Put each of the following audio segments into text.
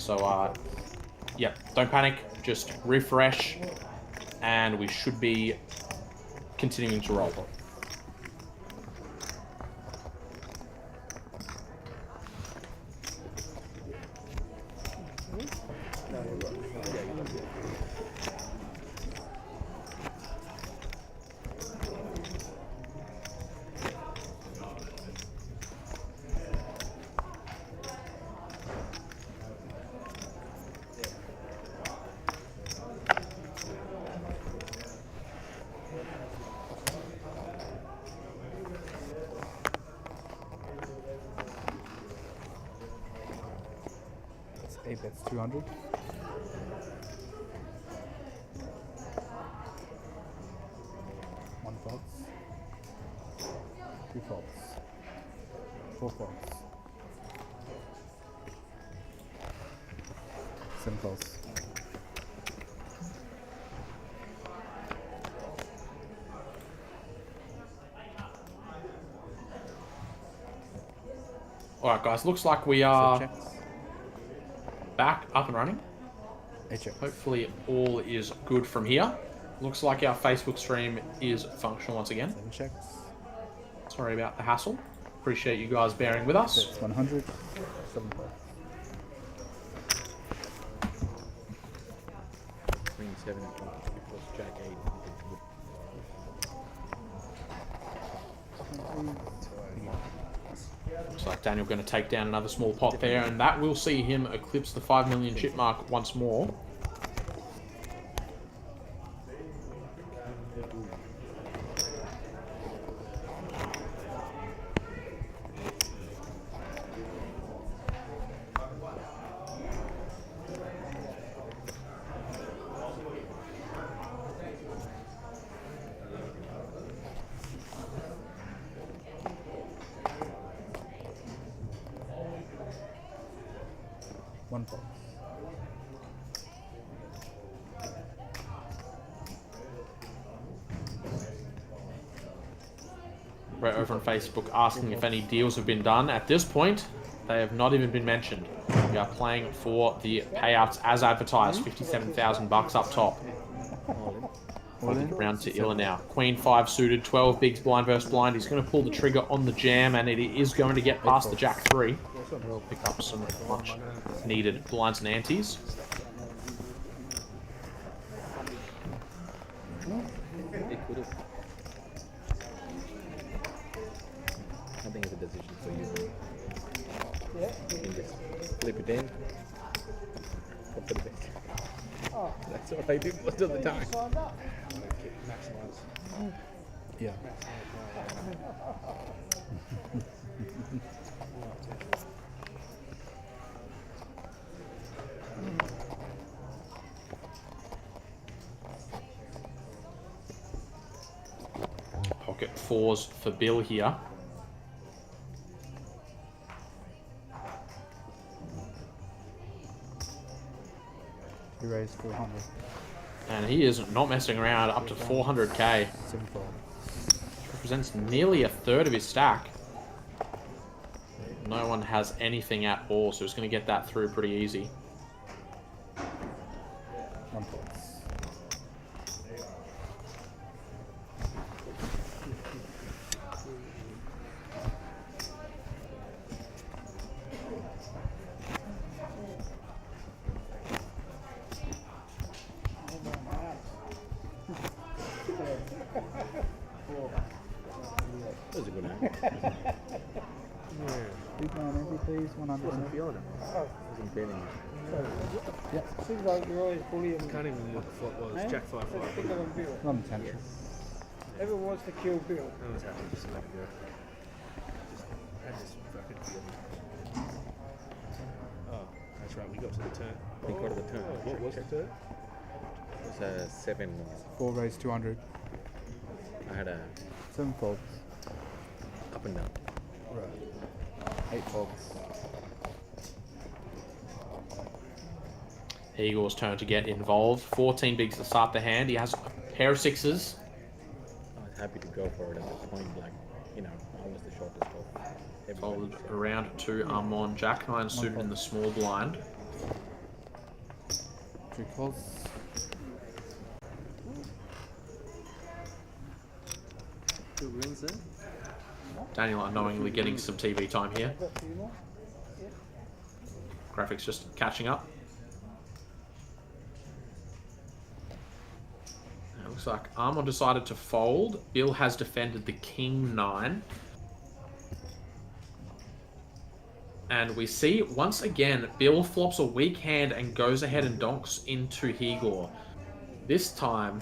So, yeah, don't panic. Just refresh, and we should be continuing to roll. That's 200. One faults. Two faults. Four faults. Seven faults. All right, guys. Looks like we are back up and running. Hopefully all is good from here. Looks like our Facebook stream is functional once again. 7 checks. Sorry about the hassle. Appreciate you guys bearing with us. That's 100. 7 faults. Queen 7 plus Jack 8. Looks like Daniel going to take down another small pot there, and that will see him eclipse the 5 million chip mark once more. One fault. Right over on Facebook asking if any deals have been done. At this point, they have not even been mentioned. We are playing for the payouts as advertised. 57,000 bucks up top. Round to Illa now. Queen 5 suited, 12 bigs blind versus blind. He's going to pull the trigger on the jam, and it is going to get past the Jack 3. Pick up some much needed blinds and antes. It could have. I think it's a decision for you. You can just flip it in. Go for the bet. That's what I do most of the time. Yeah. Pocket 4s for Bill here. He raised 400. And he is not messing around, up to 400k. 7 fault. Represents nearly a third of his stack. No one has anything at all, so he's going to get that through pretty easy. 1 fault. That was a good one. Big man, every please, 100. Wasn't feeling it. Wasn't feeling it. Yeah. Seems like you're always bullying. Can't even remember what the flop was. Jack 5 Let's 5. pick on Bill. Not intentional. Everyone wants to kill Bill. I was happy just to let it go. Just had this fucking feeling. Oh, that's right. We got to the turn. We got to the turn. What was the turn? It was 7. 4 raised 200. I had a 7 faults. up and down. Right. 8 faults. Higor's turn to get involved. 14 bigs to start the hand. He has a pair of 6s. I was happy to go for it at the point, like, you know, I was the shortest of everybody. Folded around to Armon. Jack 9 suited in the small blind. 2 calls. Two greens there. Daniel unknowingly getting some TV time here. Got a few more. Graphics just catching up. It looks like Armon decided to fold. Bill has defended the King 9. And we see, once again, Bill flops a weak hand and goes ahead and donks into Higor. This time,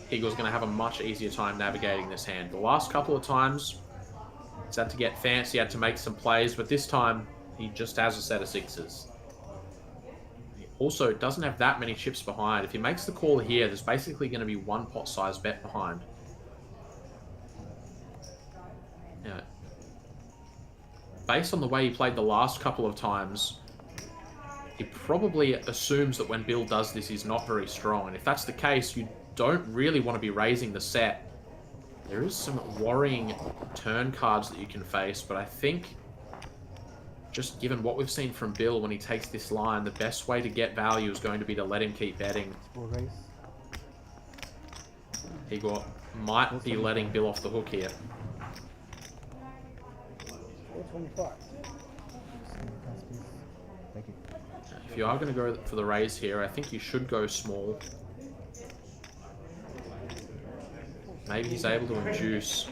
Higor's going to have a much easier time navigating this hand. The last couple of times, he's had to get fancy, had to make some plays, but this time, he just has a set of 6s. He also doesn't have that many chips behind. If he makes the call here, there's basically going to be one pot size bet behind. Yeah. Based on the way he played the last couple of times, he probably assumes that when Bill does this, he's not very strong. And if that's the case, you don't really want to be raising the set. There is some worrying turn cards that you can face, but I think just given what we've seen from Bill when he takes this line, the best way to get value is going to be to let him keep betting. Small raise. Higor might be letting Bill off the hook here. 425. Thank you. If you are going to go for the raise here, I think you should go small. Maybe he's able to induce.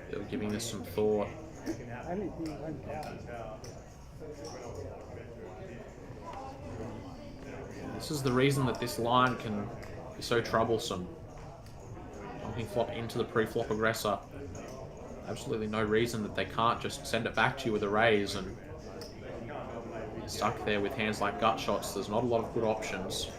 Still giving this some thought. Only do 1,000. This is the reason that this line can be so troublesome. Donking flop into the pre-flop aggressor. Absolutely no reason that they can't just send it back to you with a raise, and you're stuck there with hands like gut shots. There's not a lot of good options.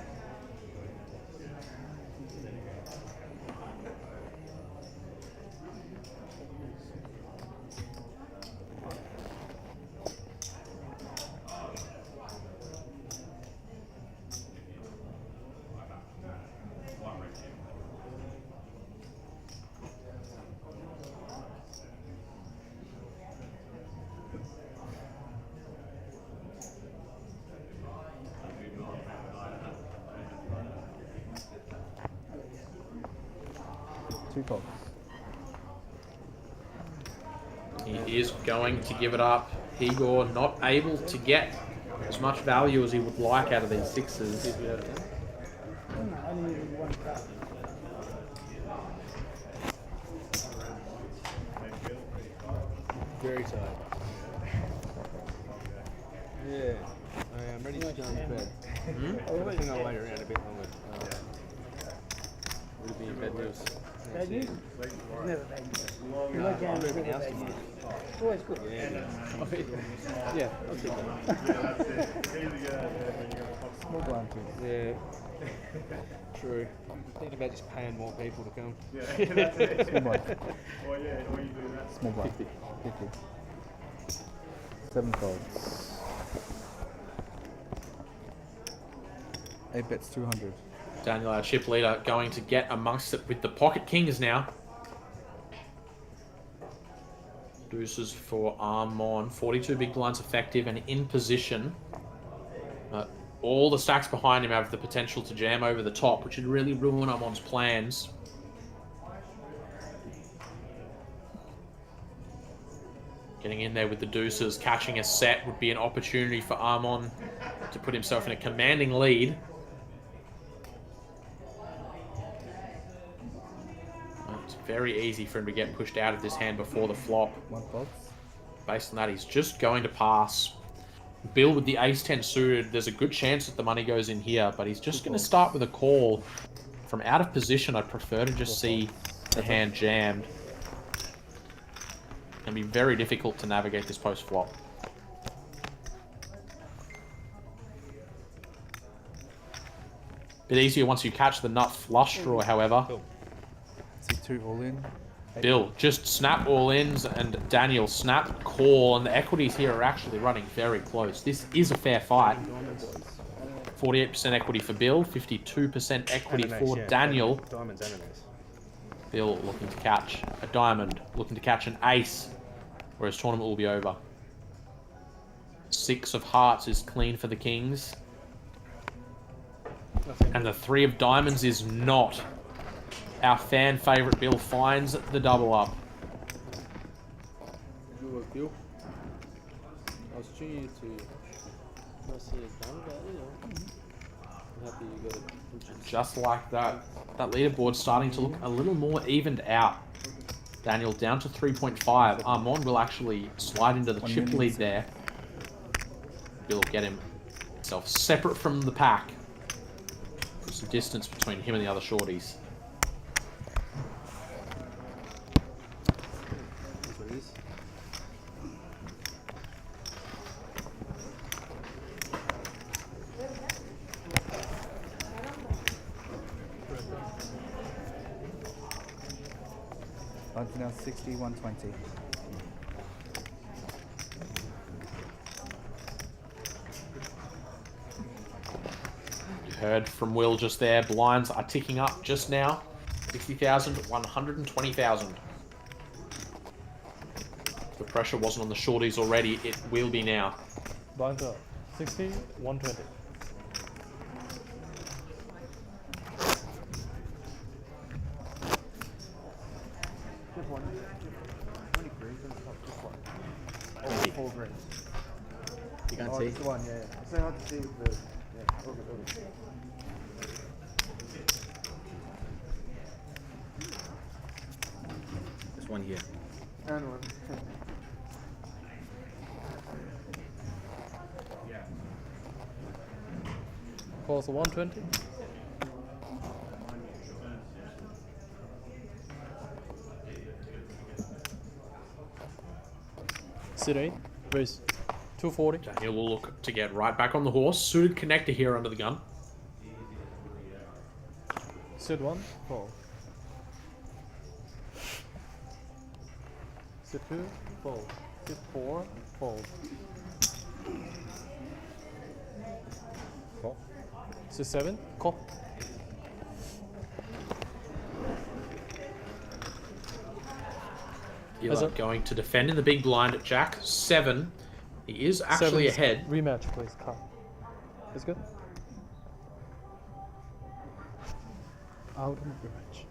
Two calls. He is going to give it up. Higor not able to get as much value as he would like out of these 6s. No, only need 1 card. Very tight. Yeah. I'm ready to go to bed. I think I'll wait around a bit longer. Would it be in bed news? Bad news? Never bad news. You like games, never bad news. Always good. Yeah, I'll take that. Small blind, please. Yeah. True. I'm thinking about just paying more people to come. Small blind. Small blind. 50. 7 calls. 8 bets 200. Daniel, our chip leader, going to get amongst it with the pocket kings now. Deuces for Armon. 42 big blinds effective and in position. All the stacks behind him have the potential to jam over the top, which would really ruin Armon's plans. Getting in there with the deuces, catching a set would be an opportunity for Armon to put himself in a commanding lead. It's very easy for him to get pushed out of this hand before the flop. 1 calls. Based on that, he's just going to pass. Bill with the ace-10 suited, there's a good chance that the money goes in here, but he's just going to start with a call. From out of position, I'd prefer to just see the hand jammed. It's going to be very difficult to navigate this post-flop. Bit easier once you catch the nut flush draw, however. C2 all in. Bill, just snap all ins, and Daniel snap call, and the equities here are actually running very close. This is a fair fight. 48% equity for Bill, 52% equity for Daniel. Diamonds and an ace. Bill looking to catch a diamond, looking to catch an ace, where his tournament will be over. 6 of hearts is clean for the Kings. And the 3 of diamonds is not. Our fan favourite Bill finds the double up. Good work, Bill. I was tuning you to not see it done, but you know, I'm happy you got it. Just like that, that leaderboard's starting to look a little more evened out. Daniel down to 3.5. Armon will actually slide into the chip lead there. Bill will get himself separate from the pack. Put some distance between him and the other shorties. That's what it is. Odds now 60, 120. You heard from Will just there. Blinds are ticking up just now. 60,000, 120,000. The pressure wasn't on the shorties already. It will be now. Blinds up. 60, 120. Four green. You can't Oh, see. it's the one, yeah. It's so hard to see with the. Yeah, over. There's one here. And one. Calls a 120. Sit 8. Raise. 240. Daniel will look to get right back on the horse. Suited connector here under the gun. Sit 1. Fold. Sit 2. Fold. Sit 4. Fold. Call. Sit 7. Call. Eli going to defend in the big blind at Jack 7. He is actually Seven's ahead. Rematch, please. Cut. It's good. Out of rematch.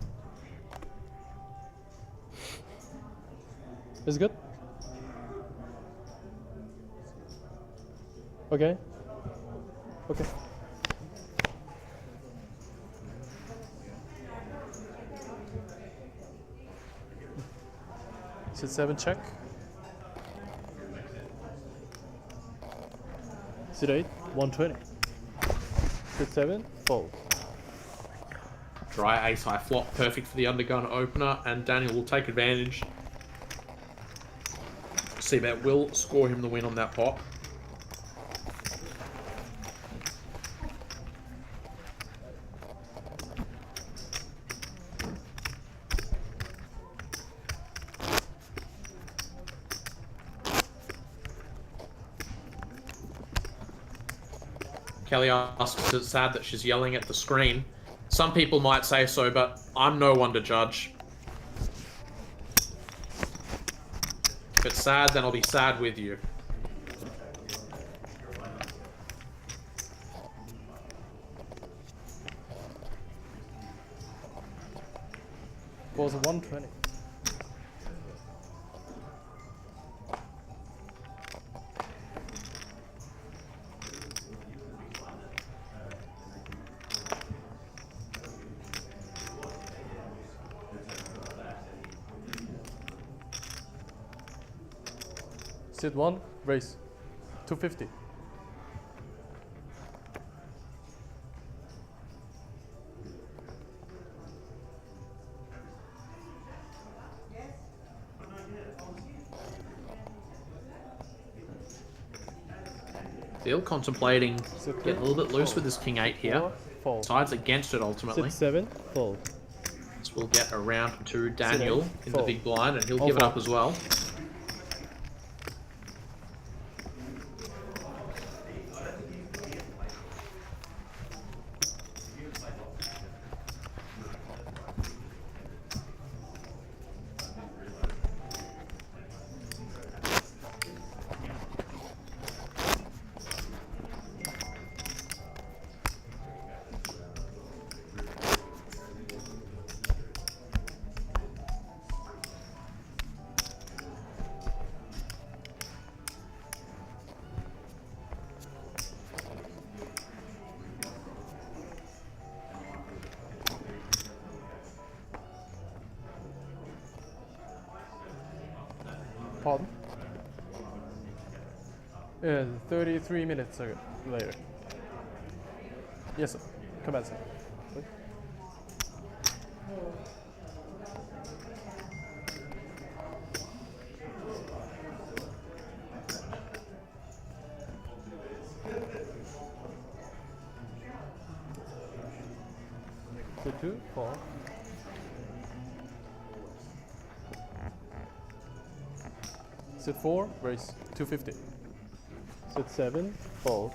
It's good. Okay. Okay. Sit 7 check. Sit 8 120. Sit 7 fold. Dry ace high flop, perfect for the undergun opener, and Daniel will take advantage. Seabet will score him the win on that pot. Kelly asks, is it sad that she's yelling at the screen? Some people might say so, but I'm no one to judge. If it's sad, then I'll be sad with you. Was a 120. Sit 1, raise. 250. Still contemplating getting a little bit loose with this King 8 here. Fold. Sides against it ultimately. Sit 7, fold. It's This will get around to Daniel in the Fold. big blind, and he'll All give it fold. up as well. Pardon? 33 minutes later. Yes, sir. Come on, sir. Please. So 2, 4. Sit 4, raise 250. Sit 7, fold.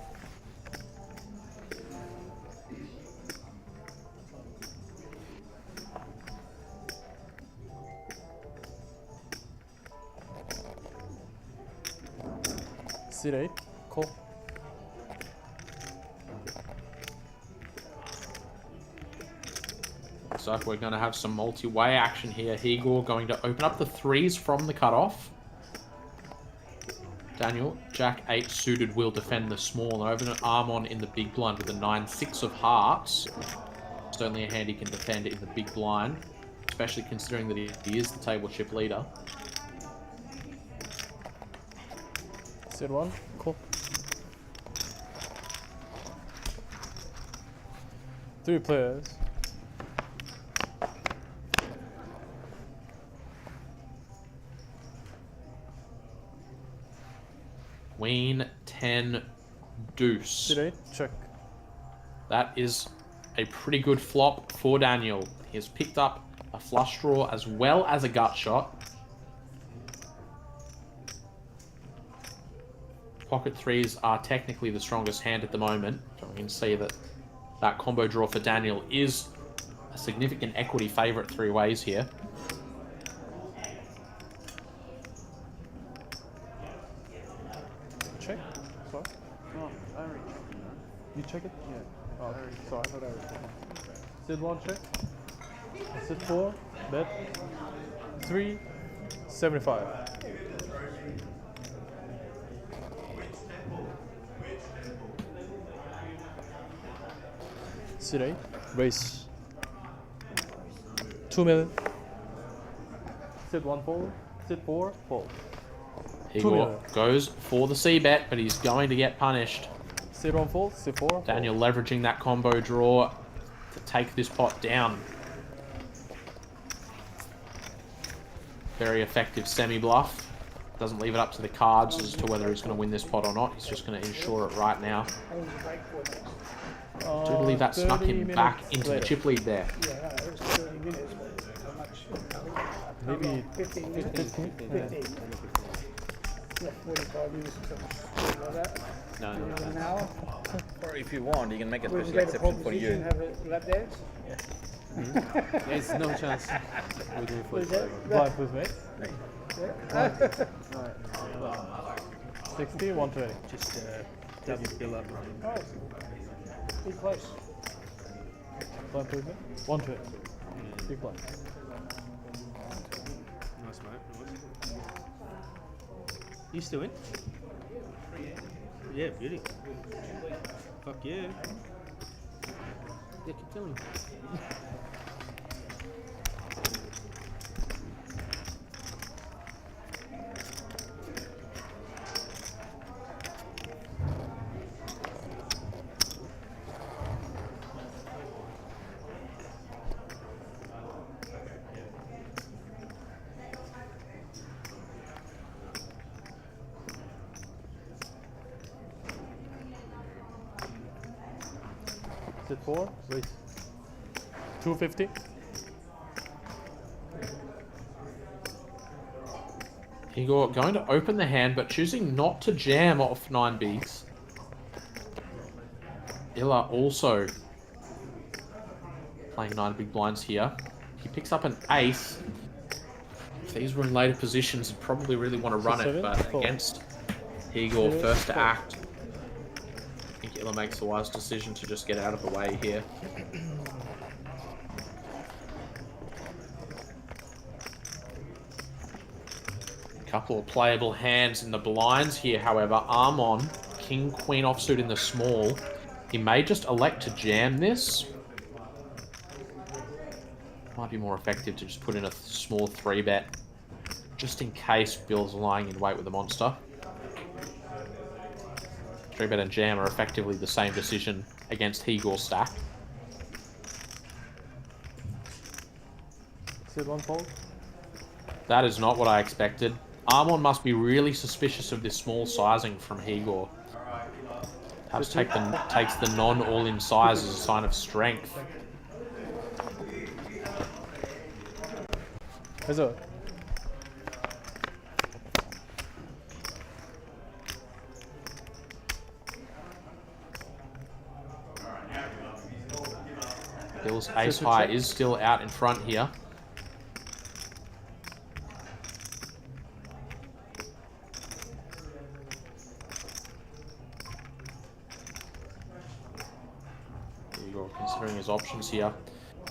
Sit 8, call. Looks like we're going to have some multi-way action here. Higor going to open up the 3s from the cutoff. Daniel, Jack 8 suited will defend the small, and over an Armon in the big blind with a 9-6 of hearts. Certainly a hand he can defend in the big blind, especially considering that he is the table chip leader. Sit 1, call. 3 players. Queen 10 deuce. Sit 8, check. That is a pretty good flop for Daniel. He has picked up a flush draw as well as a gut shot. Pocket 3s are technically the strongest hand at the moment. So we can see that that combo draw for Daniel is a significant equity favourite 3 ways here. Check. Sorry. No, I already checked. You check it? Yeah. Oh, I already sorry. I thought I was checking. Sit 1, check. Sit 4, bet. 3, 75. Sit 8, raise 2 million. Sit 1, fold. Sit 4, fold. Higor goes for the C bet, but he's going to get punished. Sit 1, fold. Sit 4. Daniel leveraging that combo draw to take this pot down. Very effective semi-bluff. Doesn't leave it up to the cards as to whether he's going to win this pot or not. He's just going to ensure it right now. I do believe that snuck him back into the chip lead there. Yeah, no, it was 30 minutes, but how much? Maybe 15 minutes? 15. Yeah, 45 minutes or something like that. No, no, An hour. Or if you want, you can make a We can special go to exception for proposition, you. have a lap dance. There's no chance. We do What is that? blind with me. Yeah. 60, 120. Just double bill up. Oh, be close. Blind with me. 120. Big blind. Nice, mate. Nice. You still in? Yeah, beauty. Fuck yeah. Yeah, keep telling me. Sit 4, raise 250. Higor going to open the hand, but choosing not to jam off 9 bigs. Illa also playing 9 big blinds here. He picks up an ace. If these were in later positions, he'd probably really want to run it, but against Higor, first to act, I think Illa makes the wise decision to just get out of the way here. Couple of playable hands in the blinds here, however. Armon, king, queen offsuit in the small. He may just elect to jam this. Might be more effective to just put in a small 3-bet, just in case Bill's lying in wait with the monster. 3-bet and jam are effectively the same decision against Higor's stack. Sit 1 fold. That is not what I expected. Armon must be really suspicious of this small sizing from Higor. Perhaps takes the non-all-in size as a sign of strength. Is it? Bill's ace high is still out in front here. Considering his options here.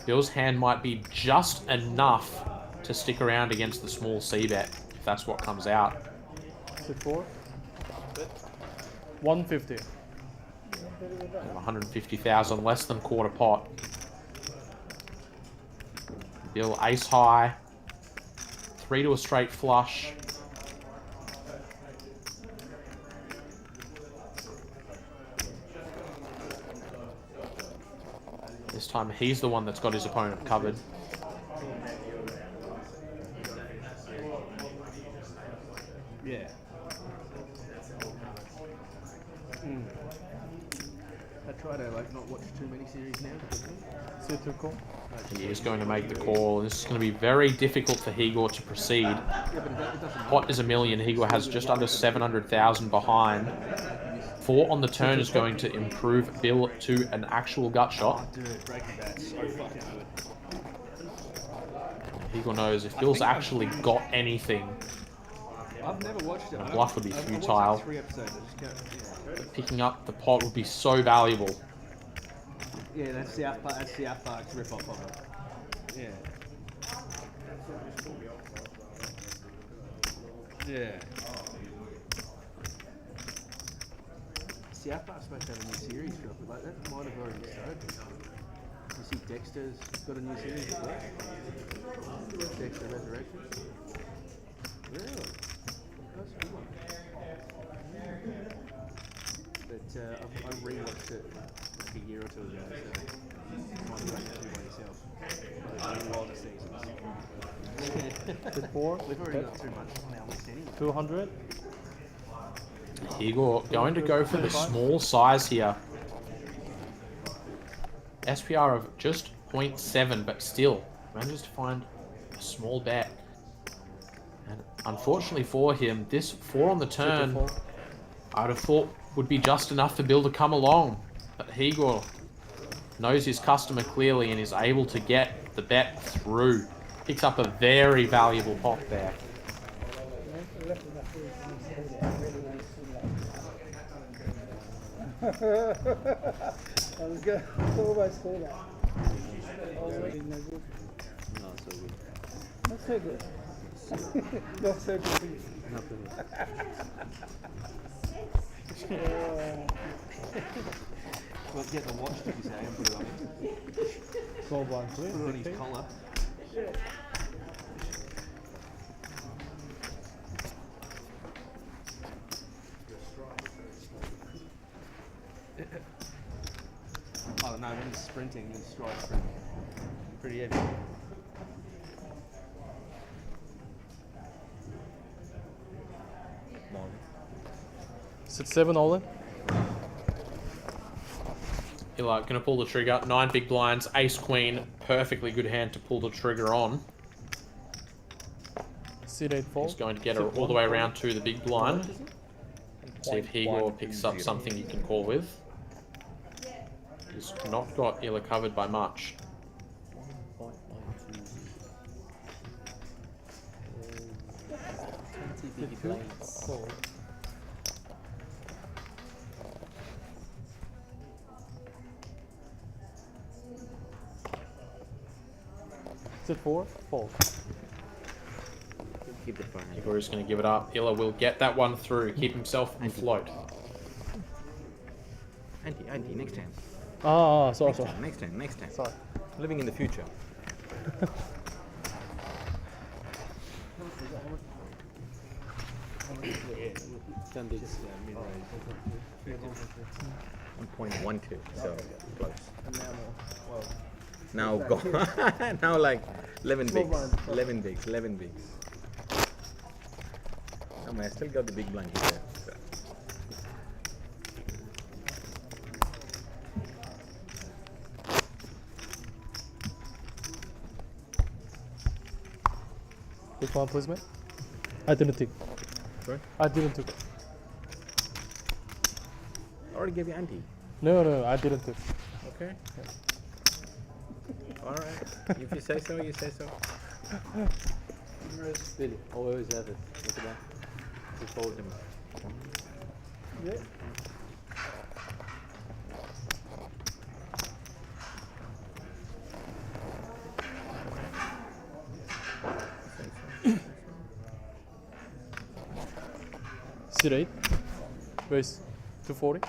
Bill's hand might be just enough to stick around against the small c-bet, if that's what comes out. Sit 4. 150. 150,000, less than quarter pot. Bill ace high. 3 to a straight flush. This time he's the one that's got his opponent covered. Yeah. I try to not watch too many series now. Sit 2 call. He is going to make the call. This is going to be very difficult for Higor to proceed. Yeah, but it doesn't Pot is $1 million. Higor has just under 700,000 behind. 4 on the turn is going to improve Bill to an actual gut shot. Dude, Breaking Bad's so fucking good. Higor knows if Bill's actually got anything, I've never watched it. a bluff would be I've futile. watched like 3 episodes. I just can't, Picking up the pot would be so valuable. yeah, that's South Park's rip-off of it. Yeah. Yeah. South Park's supposed to have a new series drop, but like that might have already started. You see Dexter's got a new series as well. Dexter Resurrection. Really? That's a good one. But I rewatched it like a year or 2 ago, so you might be able to do it by yourself. Like, a lot of seasons. Sit 4. We've already got too much on our list anyway. 200. Higor going to go for the small size here. SPR of just 0.7, but still manages to find a small bet. And unfortunately for him, this 4 on the turn, I'd have thought would be just enough for Bill to come along. But Higor knows his customer clearly and is able to get the bet through. Picks up a very valuable pot there. I was going to almost say that. Already no good. Not so good. Not so good for you. Well, get the watch, did you say, and put it on. Small blind, please. Put it on his collar. Oh no, when he's sprinting, he's stride sprinting. Pretty heavy. Sit 7 all in. Illa gonna pull the trigger. 9 big blinds, ace queen, perfectly good hand to pull the trigger on. Sit 8 fold. He's going to get her all the way around to the big blind. See if Higor picks up 0.120. something he can call with. He's not got Illa covered by much. 20 big blinds. Fold. Sit 4, fold. Keep it for hand. Higor is going to give it up. Illa will get that one through. Keep himself afloat. Auntie, next time. Ah, sorry, sorry. Next time. Sorry. Living in the future. Done this mid-range. 1.12. So close. And now more. Well, Now go. Now like 11 bigs. 11 bigs. 11 bigs. I still got the big blind here. So. Which one, please, mate? I didn't take. Sorry? I didn't take. I already gave you auntie. No, I didn't take. Okay. Alright. If you say so, you say so. Billy, always have it. Look at that. Just fold him. Yeah. Sit 8. Raise 240.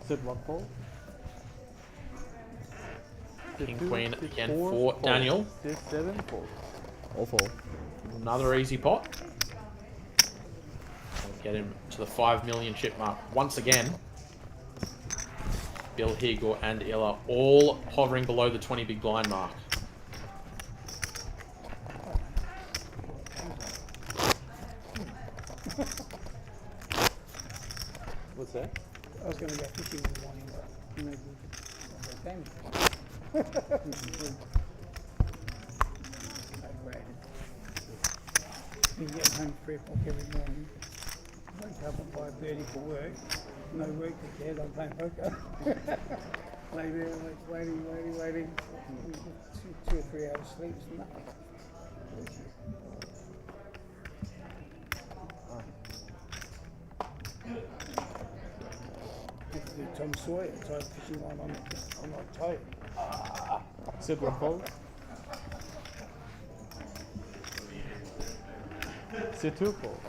Sit 1 fold. Sit King 2, Queen sit again 4, for fold. Daniel. Sit 7 fold. All fold. Another easy pot. Get him to the 5 million chip mark once again. Bill, Higor, and Illa all hovering below the 20 big blind mark. What's that? I was going to go fishing in the morning, but maybe I'll go camping. Been getting home 3 o'clock every morning. Wake up at 5:30 for work. No work to care, I'm playing poker. Lay there, like, waiting. 2 or 3 hours sleep, it's nothing. Have to do Tom Sawyer, try fishing one on my toe. Sit 1 fold. Sit 2 fold.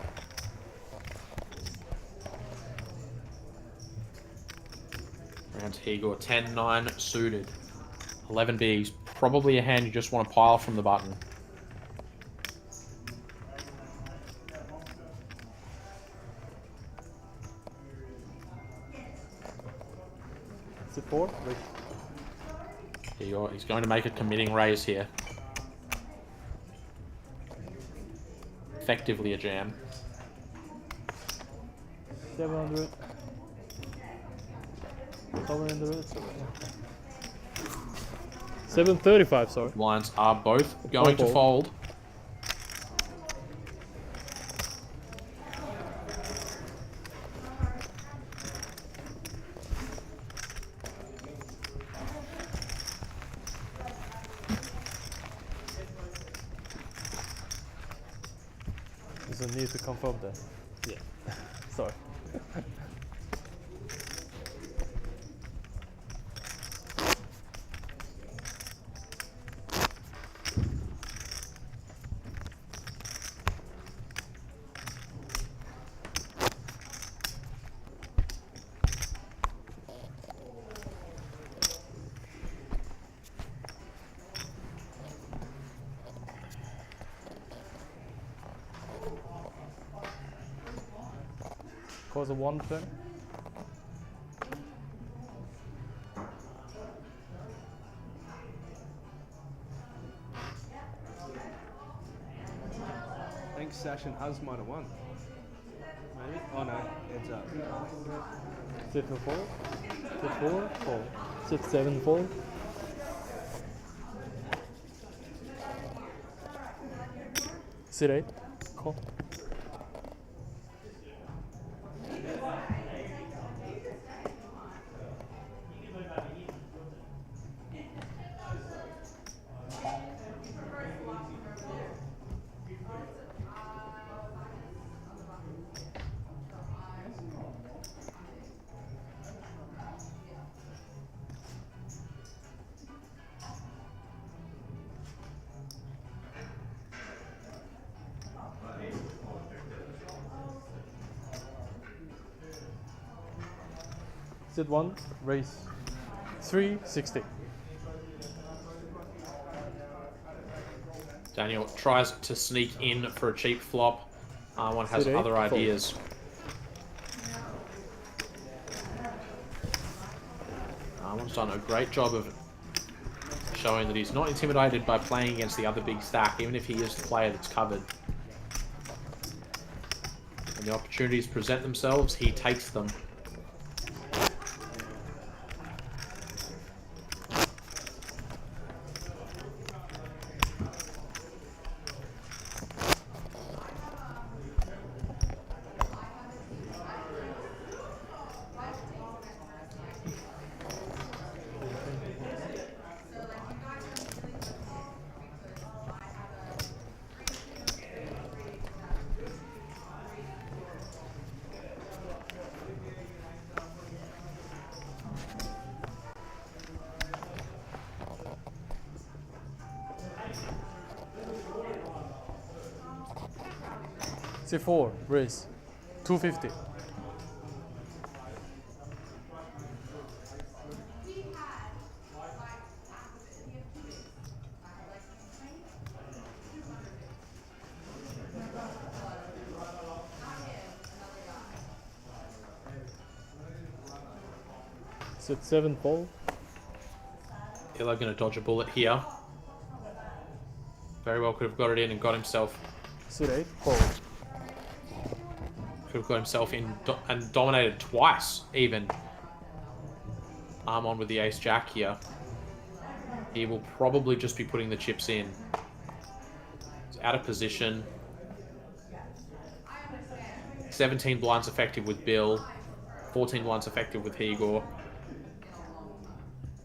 Round to Higor, 10-9 suited. 11 bigs, probably a hand you just want to pile from the button. Sit 4. Raise. Higor, he's going to make a committing raise here. Effectively a jam. 700. 735, sorry. Blinds are both going to Fold. fold. There's a need to confirm that. Yeah. Sorry. Cause a 120. I think Sash and Huz might have won. Maybe? Oh no, heads up. Sit 4 fold. Sit 4 fold. Sit 7 fold. Sit 8. Call. Sit 1, raise 360. Daniel tries to sneak in for a cheap flop. One has Sit 8, other fold. ideas. One's done a great job of showing that he's not intimidated by playing against the other big stack, even if he is the player that's covered. When the opportunities present themselves, he takes them. Sit 4, raise 250. Sit 7 fold. Elo going to dodge a bullet here. Very well could have got it in and got himself. Sit 8, fold. Could have got himself in and dominated twice, even. Armon with the ace-jack here. He will probably just be putting the chips in. He's out of position. 17 blinds effective with Bill. 14 blinds effective with Higor.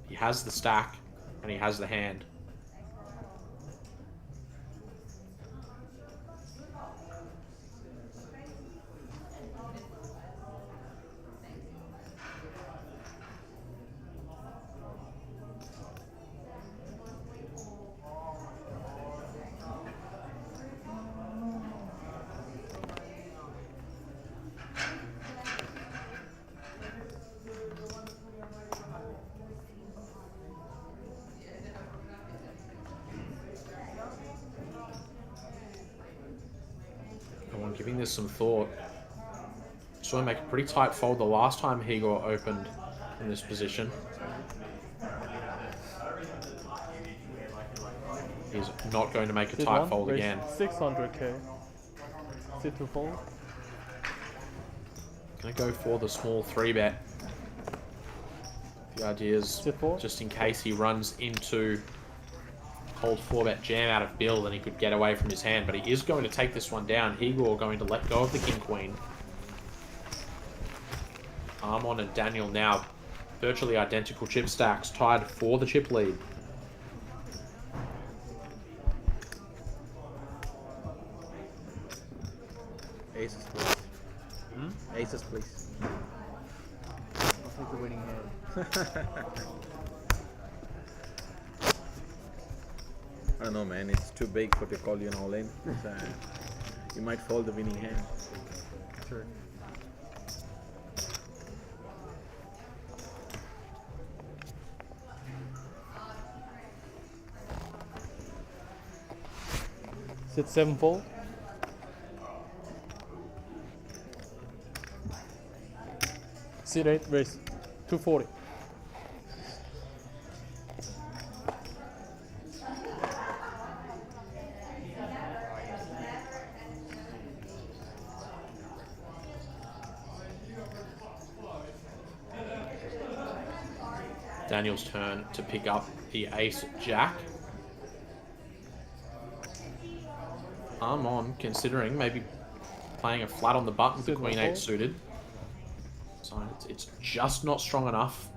He has the stack, and he has the hand. Giving this some thought. Saw him make a pretty tight fold the last time Higor opened in this position. He's not going to make a Sit tight 1, fold raise again. 600k. Sit 2 fold. Gonna go for the small 3-bet. The idea is Sit 4. just in case he runs into cold 4-bet jam out of Bill, then he could get away from his hand, but he is going to take this one down. Higor going to let go of the king-queen. Armon and Daniel now virtually identical chip stacks, tied for the chip lead. Aces, please. Aces, please. I'll take the winning hand. I don't know, man. It's too big for to call you an all-in. You might fold the winning hand. True. Sit 7 fold. Sit 8, raise 240. Daniel's turn to pick up the ace jack. Armon considering maybe playing a flat on the button with the queen 8 suited. So it's just not strong enough.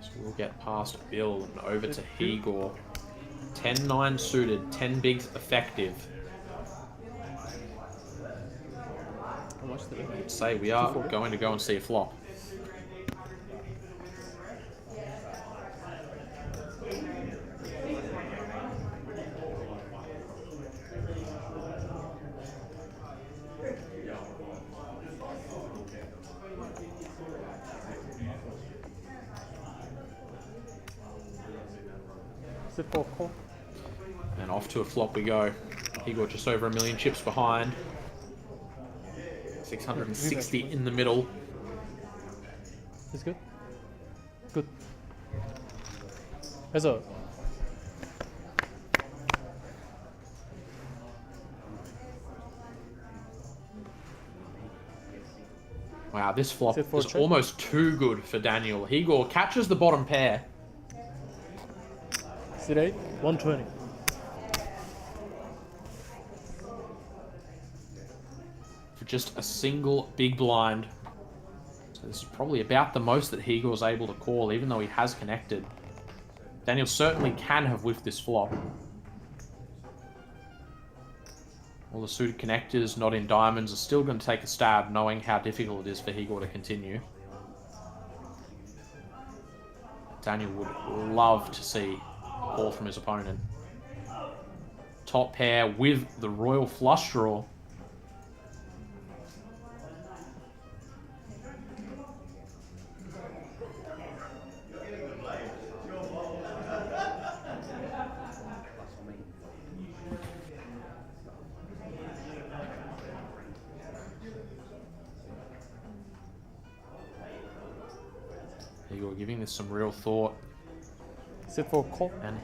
So we'll get past Bill and over to Higor. 10-9 suited, 10 bigs effective. How much did it? Say we are going to go and see a flop. Sit for call. And off to a flop we go. Higor just over 1 million chips behind. 660 in the middle. It's good. Good. As a Wow, this flop Sit for is check. almost too good for Daniel. Higor catches the bottom pair. sit 8, 120. For just a single big blind. So this is probably about the most that Higor's able to call, even though he has connected. Daniel certainly can have whiffed this flop. All the suited connectors not in diamonds are still going to take a stab, knowing how difficult it is for Higor to continue. Daniel would love to see a call from his opponent. Top pair with the royal flush draw. Higor giving this some real thought, Sit for call. and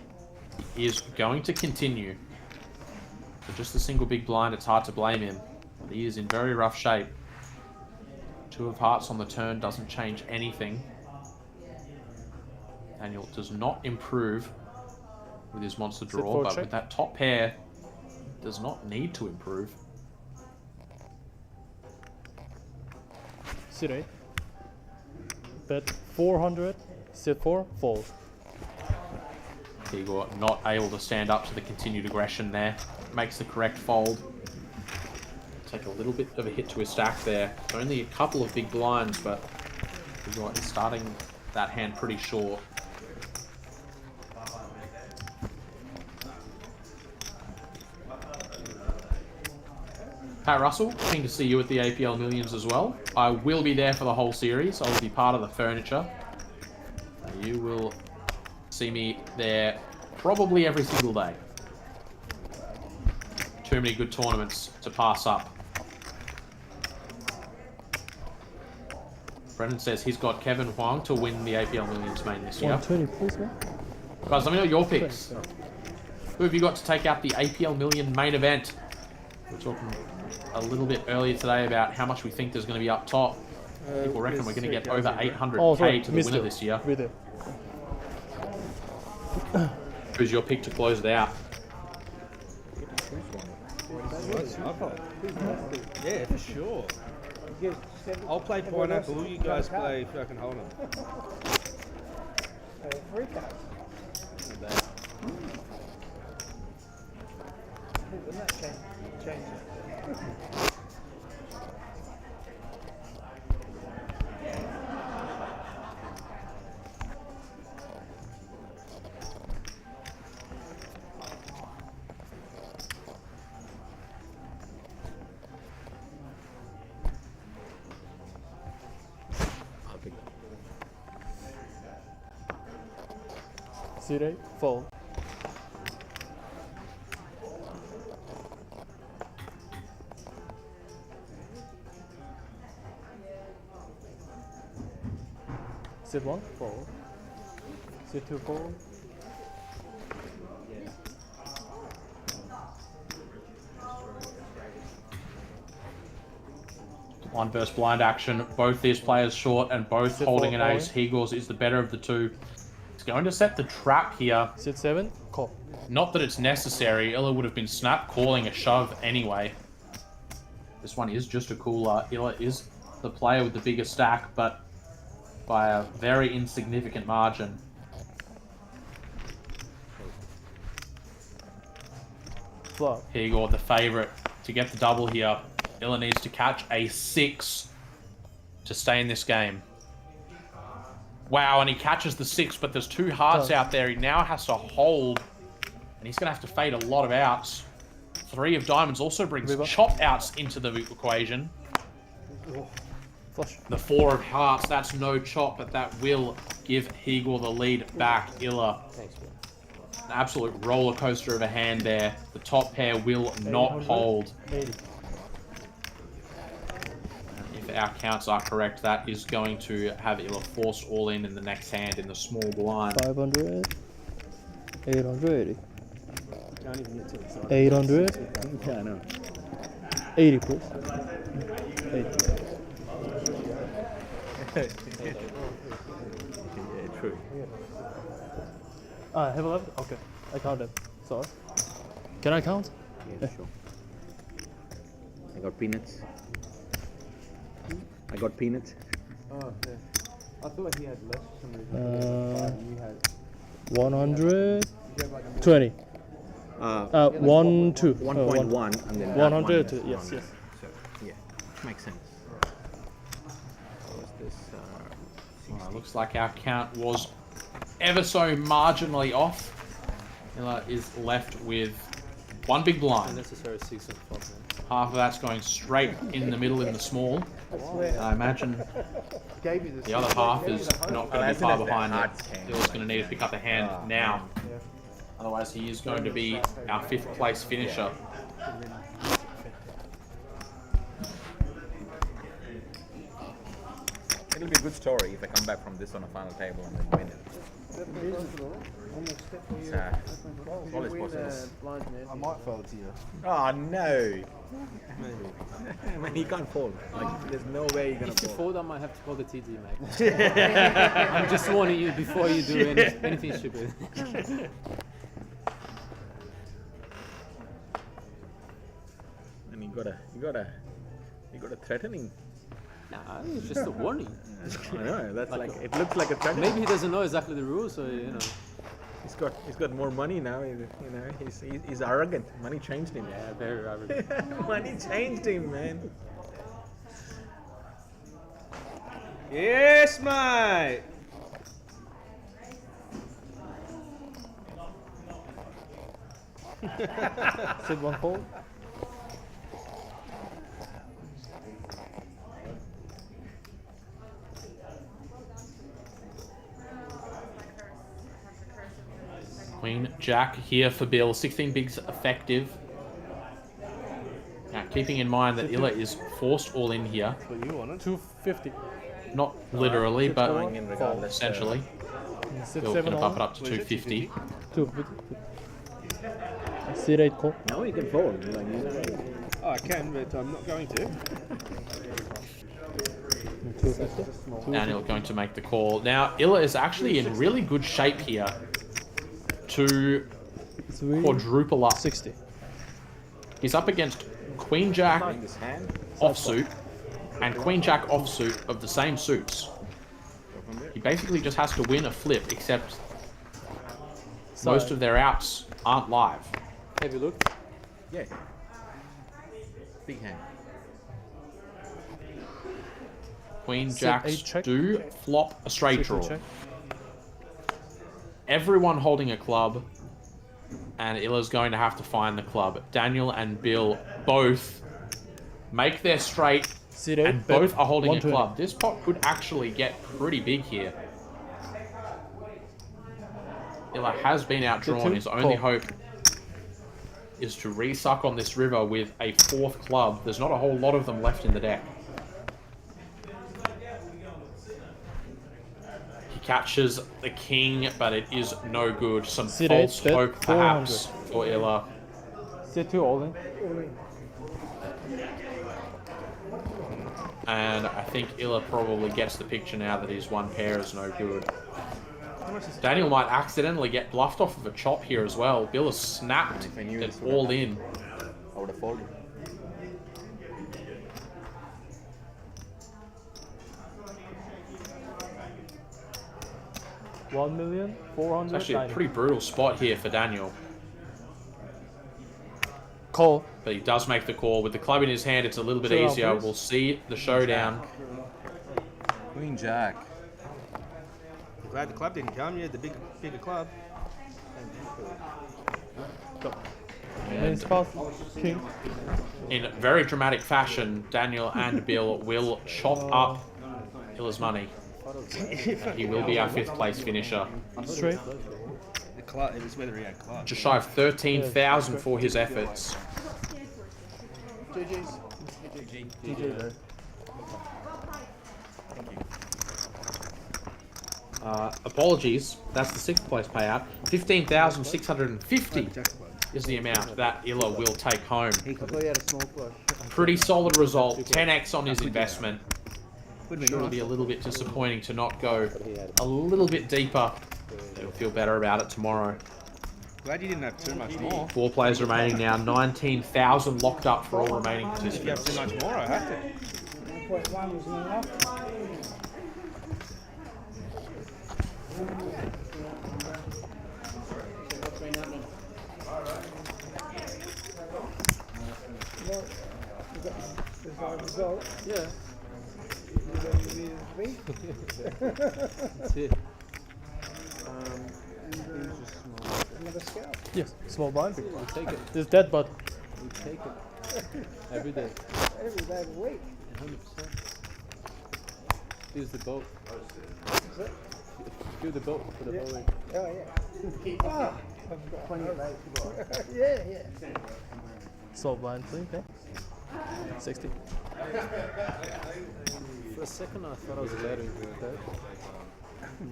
he is going to continue. For just a single big blind, it's hard to blame him. But he is in very rough shape. 2 of hearts on the turn doesn't change anything. Daniel does not improve with his monster Sit draw, for a but check. with that top pair, does not need to improve. Sit 8. Bet 400. Sit 4, fold. Higor not able to stand up to the continued aggression there. Makes the correct fold. Take a little bit of a hit to his stack there. Only a couple of big blinds, but Higor is starting that hand pretty short. Pat Russell, keen to see you at the APL Millions as well. I will be there for the whole series. I will be part of the furniture. You will see me there probably every single day. Too many good tournaments to pass up. Brendan says he's got Kevin Huang to win the APL Millions main this year. 120, please, man. Guys, let me know your picks. Who have you got to take out the APL Million main event? We were talking a little bit earlier today about how much we think there's going to be up top. People reckon we're going to get over 800k to the winner this year. With it. Who's your pick to close it out? Yeah, for sure. I'll play pineapple, you guys play fucking hold on. Three cards. Wouldn't that change it? Sit 8, fold. Sit 1, fold. Sit 2, fold. Blind versus blind action. Both these players short and both Sit holding four, an ace. Higor's is the better of the two. He's going to set the trap here. Sit 7, call. Not that it's necessary. Illa would have been snap calling a shove anyway. This one is just a cooler. Illa is the player with the bigger stack, but by a very insignificant margin. Flop. Higor, the favourite, to get the double here. Illa needs to catch a 6 to stay in this game. Wow, and he catches the 6, but there's 2 hearts out there. He now has to hold, and he's going to have to fade a lot of outs. 3 of diamonds also brings chop outs into the equation. Flush. The 4 of hearts, that's no chop, but that will give Higor the lead back. Illa, an absolute roller coaster of a hand there. The top pair will not hold. 80. If our counts are correct, that is going to have Illa forced all in the next hand in the small blind. 500. 880. Can't even get to the side. 800. Yeah, I know. 80, please. 80. Yeah, true. Have a left? Okay. I counted. Sorry. Can I count? Yeah, sure. I got peanuts. I got peanuts. Oh, yeah. I thought he had less for some reason. You had 120. 1, 2. 1.1 and then 100, that one, yes, yes. So, yeah, makes sense. What's this? Looks like our count was ever so marginally off. Illa is left with 1 big blind. unnecessary 6 and 5, man. Half of that's going straight in the middle in the small. I imagine the other half is not going to be far behind it. Illa's going to need to pick up a hand now. Otherwise, he is going to be our 5th place finisher. It'll be a good story if I come back from this on a final table and then win it. It's always possible. I might fold to you. Oh no! Man, he can't fold. Like, there's no way you're gonna If you fold. fold, I might have to call the TD, mate. I'm just warning you before you do anything stupid. And you got a threatening. Nah, it's just a warning. I know. That's like it looks like a threatening. Maybe he doesn't know exactly the rules, so you know. He's got more money now. He's arrogant. Money changed him. Yeah, very arrogant. Money changed him, man. Yes, mate. Sit 1 fold. Queen Jack here for Bill. 16 bigs effective. Now, keeping in mind that Illa is forced all in here. 250. Not literally, but Going in regardless. essentially. Sit Bill 7 going to bump it on. up to 250. 250. Sit 8 call. No, you can fold. Like, Oh, I can, but I'm not going to. 250. Daniel going to make the call. Now, Illa is actually in really good shape here to quadruple up. 60. He's up against Queen Jack this hand. offsuit and Queen Jack offsuit of the same suits. He basically just has to win a flip, except most of their outs aren't live. Have you looked? Yeah. Big hand. Queen Sit Jacks 8 check. do flop a straight draw. Check. Everyone holding a club, and Illa's going to have to find the club. Daniel and Bill both make their straight, Sit 8. and both are holding a 120. club. This pot could actually get pretty big here. Illa has been outdrawn. His only hope is to resuck on this river with a 4th club. There's not a whole lot of them left in the deck. He catches the king, but it is no good. Some Sit false 8, bet hope perhaps for Illa. Sit 2 all in. And I think Illa probably gets the picture now that his one pair is no good. Daniel might accidentally get bluffed off of a chop here as well. Bill has snapped If I knew it this would all happen, in. I would have folded. $1,400,000. Actually a pretty brutal spot here for Daniel. Call. But he does make the call. With the club in his hand, it's a little bit Two out, easier. please. We'll see the showdown. Queen Jack. Glad the club didn't come. You had the bigger club. Main spot. King. In very dramatic fashion, Daniel and Bill will chop up Illa's money. And he will be our 5th place finisher. Straight. The club. It was whether he had club. Just shy of 13,000 for his efforts. GG there. Apologies, that's the 6th place payout. 15,650 is the amount that Illa will take home. Pretty solid result, 10x on his investment. Sure, it'll be a little bit disappointing to not go a little bit deeper. He'll feel better about it tomorrow. Glad you didn't have too much more. 4 players remaining now, 19,000 locked up for all remaining If you have too participants. much more, I have to. 1.1 was not enough. Well, there's our result. Yeah. That's it. Another scalp. Yes. Small blind. We'll take it. It's dead, but We'll take it. Every day. Every day of the week. 100%. Use the boat. Is it? Do the boat for the Yeah. bowling. Oh, yeah. Ah, I've got 20 Yeah, yeah. small blind, please. Okay. 60. For a second, I thought I was allowed to do that.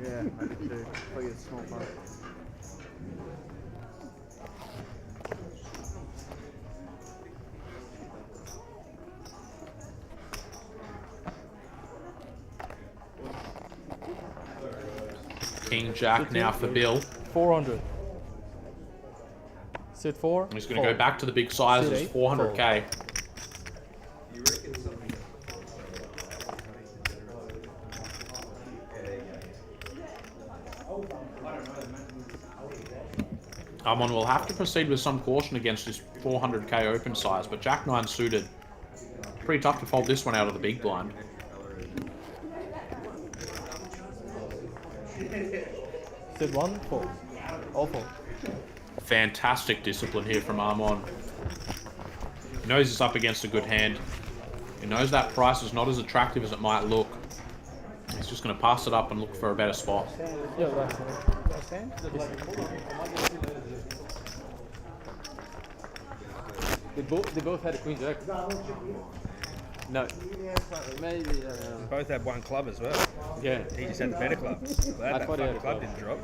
Yeah, I did too. Thought you had small fun. King Jack now for Bill. 400. Sit 4. He's going to go back to the big sizes, Sit 8, 400k. Armon will have to proceed with some caution against this 400k open size, but Jack 9 suited. Pretty tough to fold this one out of the big blind. Sit 1, 4. All 4. Fantastic discipline here from Armon. He knows he's up against a good hand. He knows that price is not as attractive as it might look. He's just going to pass it up and look for a better spot. Yeah, that's it. Last hand? They both had a queen jack. No. Maybe. Both had one club as well. Yeah. He just had the better club. Glad I that thought he had fucking a club club. didn't drop.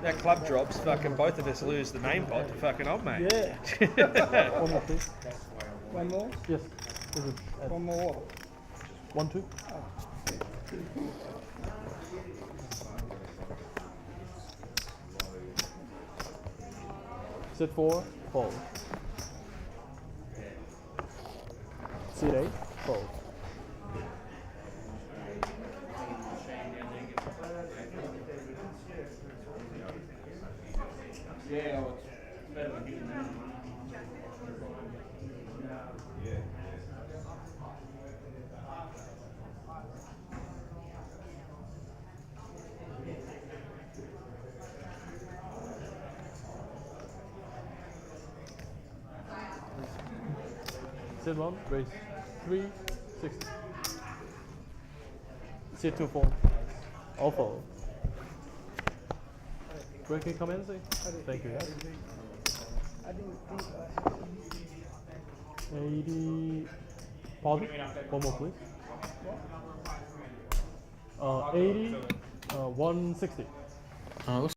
That club drops, fucking both of us lose the main pot to fucking old mate. Yeah. One more, please. One more? Yes. Is it at One more what? 1, 2? Sit 4, fold. Sit 8, fold. Sit 1, raise 3, 60. Sit 2, fold. All fold. Breaking comments? Thank you, guys. I didn't think 80. Pardon? One more, please. 80. 160. Looks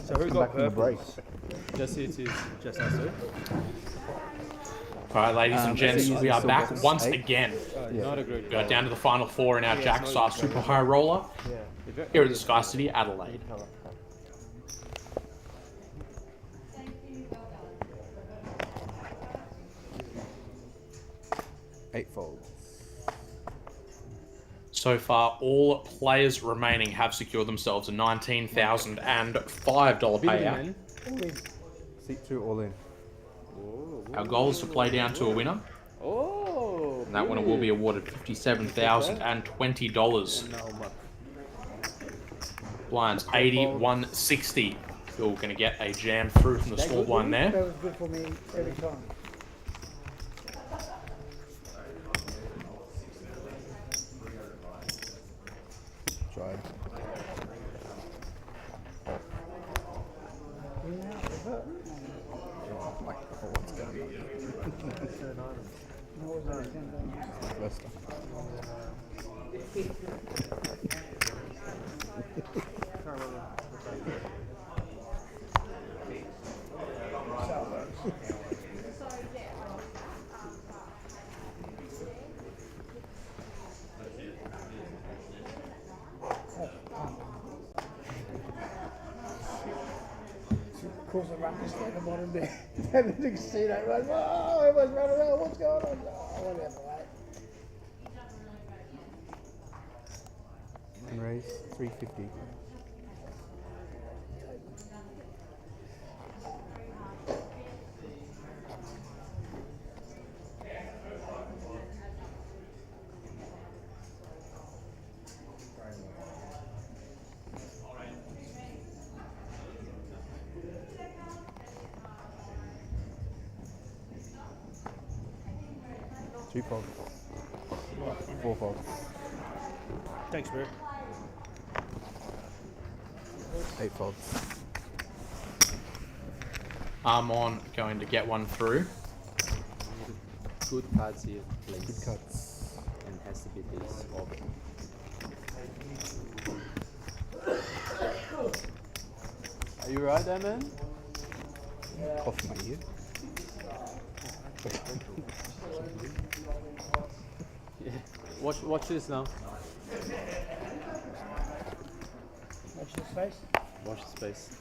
So who Come got back from the break. purples? Just it is just us two. All right, ladies and gents, we are back once again. Not a great. We are down to the final four in our Jackstar Super High Roller here at the SKYCITY Adelaide. Eight folds. So far, all players remaining have secured themselves a $19,005 payout. Seat 2 all in. Our goal is to play down to a winner, Oh. and that winner will be awarded $57,020. Blinds 80, 160. You're going to get a jam through from the small blind That there. was good for me every time. Tried. What's going on? No, it was First time. Of course, the runners at the bottom there. Having to see that run. Oh, everyone's running around. What's going on? Oh, whatever, mate. And raise 350. Two folds. Four folds. Thanks, bro. Eight folds. Armon going to get one through. Good cards here, Good please. cuts. And has to be this or Are you right there, man? Off my ear. Watch this now. Watch your face. Watch the space.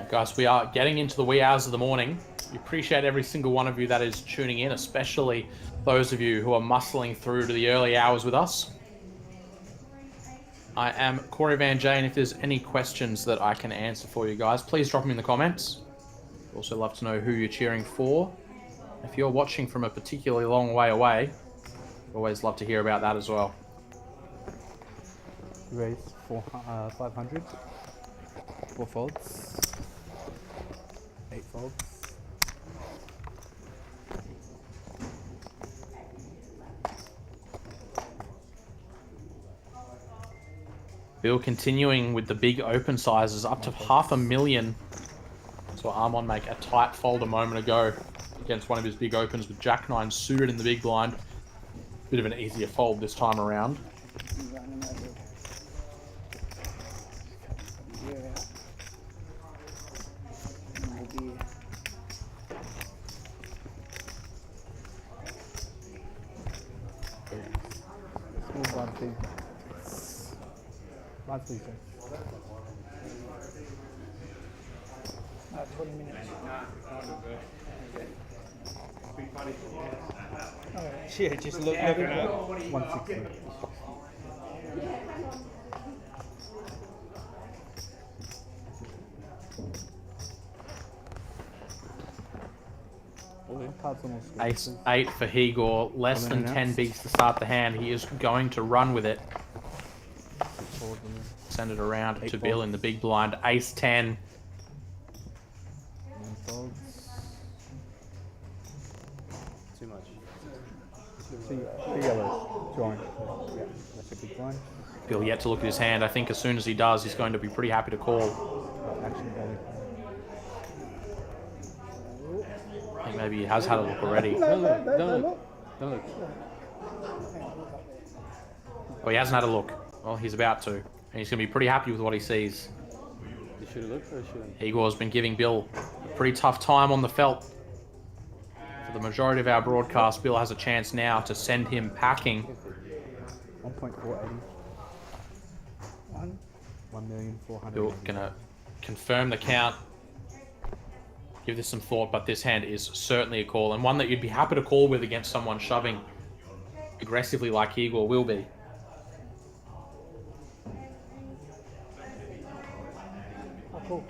Guys, we are getting into the wee hours of the morning. We appreciate every single one of you that is tuning in, especially those of you who are muscling through to the early hours with us. I am Corey Van Jane. If there's any questions that I can answer for you guys, please drop them in the comments. We'd also love to know who you're cheering for. If you're watching from a particularly long way away, always love to hear about that as well. Raise 500. Four folds. Eight folds. Bill continuing with the big open sizes up to $500,000. So Armon make a tight fold a moment ago against one of his big opens with Jack 9 suited in the big blind. Bit of an easier fold this time around. Running over. Yeah. Oh dear. Small blind thing. Blind three, sir. 20 minutes. Yeah, just look at it. 160. Cards almost good. Ace 8 for Higor, less than 10 bigs to start the hand. He is going to run with it. Send it around to Bill in the big blind. Ace 10. Folds. too much. Three yellows. Join. Yeah, that's a big blind. Bill yet to look at his hand. I think as soon as he does, he's going to be pretty happy to call. Action value. I think Maybe he has had a look already. Don't look. Don't look. Don't look. Oh, he hasn't had a look. Well, he's about to. And he's going to be pretty happy with what he sees. You should have looked or shouldn't? Higor's been giving Bill a pretty tough time on the felt. For the majority of our broadcast, Bill has a chance now to send him packing. 1.480. 1,400,000. Bill gonna confirm the count. Give this some thought, but this hand is certainly a call, and one that you'd be happy to call with against someone shoving aggressively like Higor will be. Cool.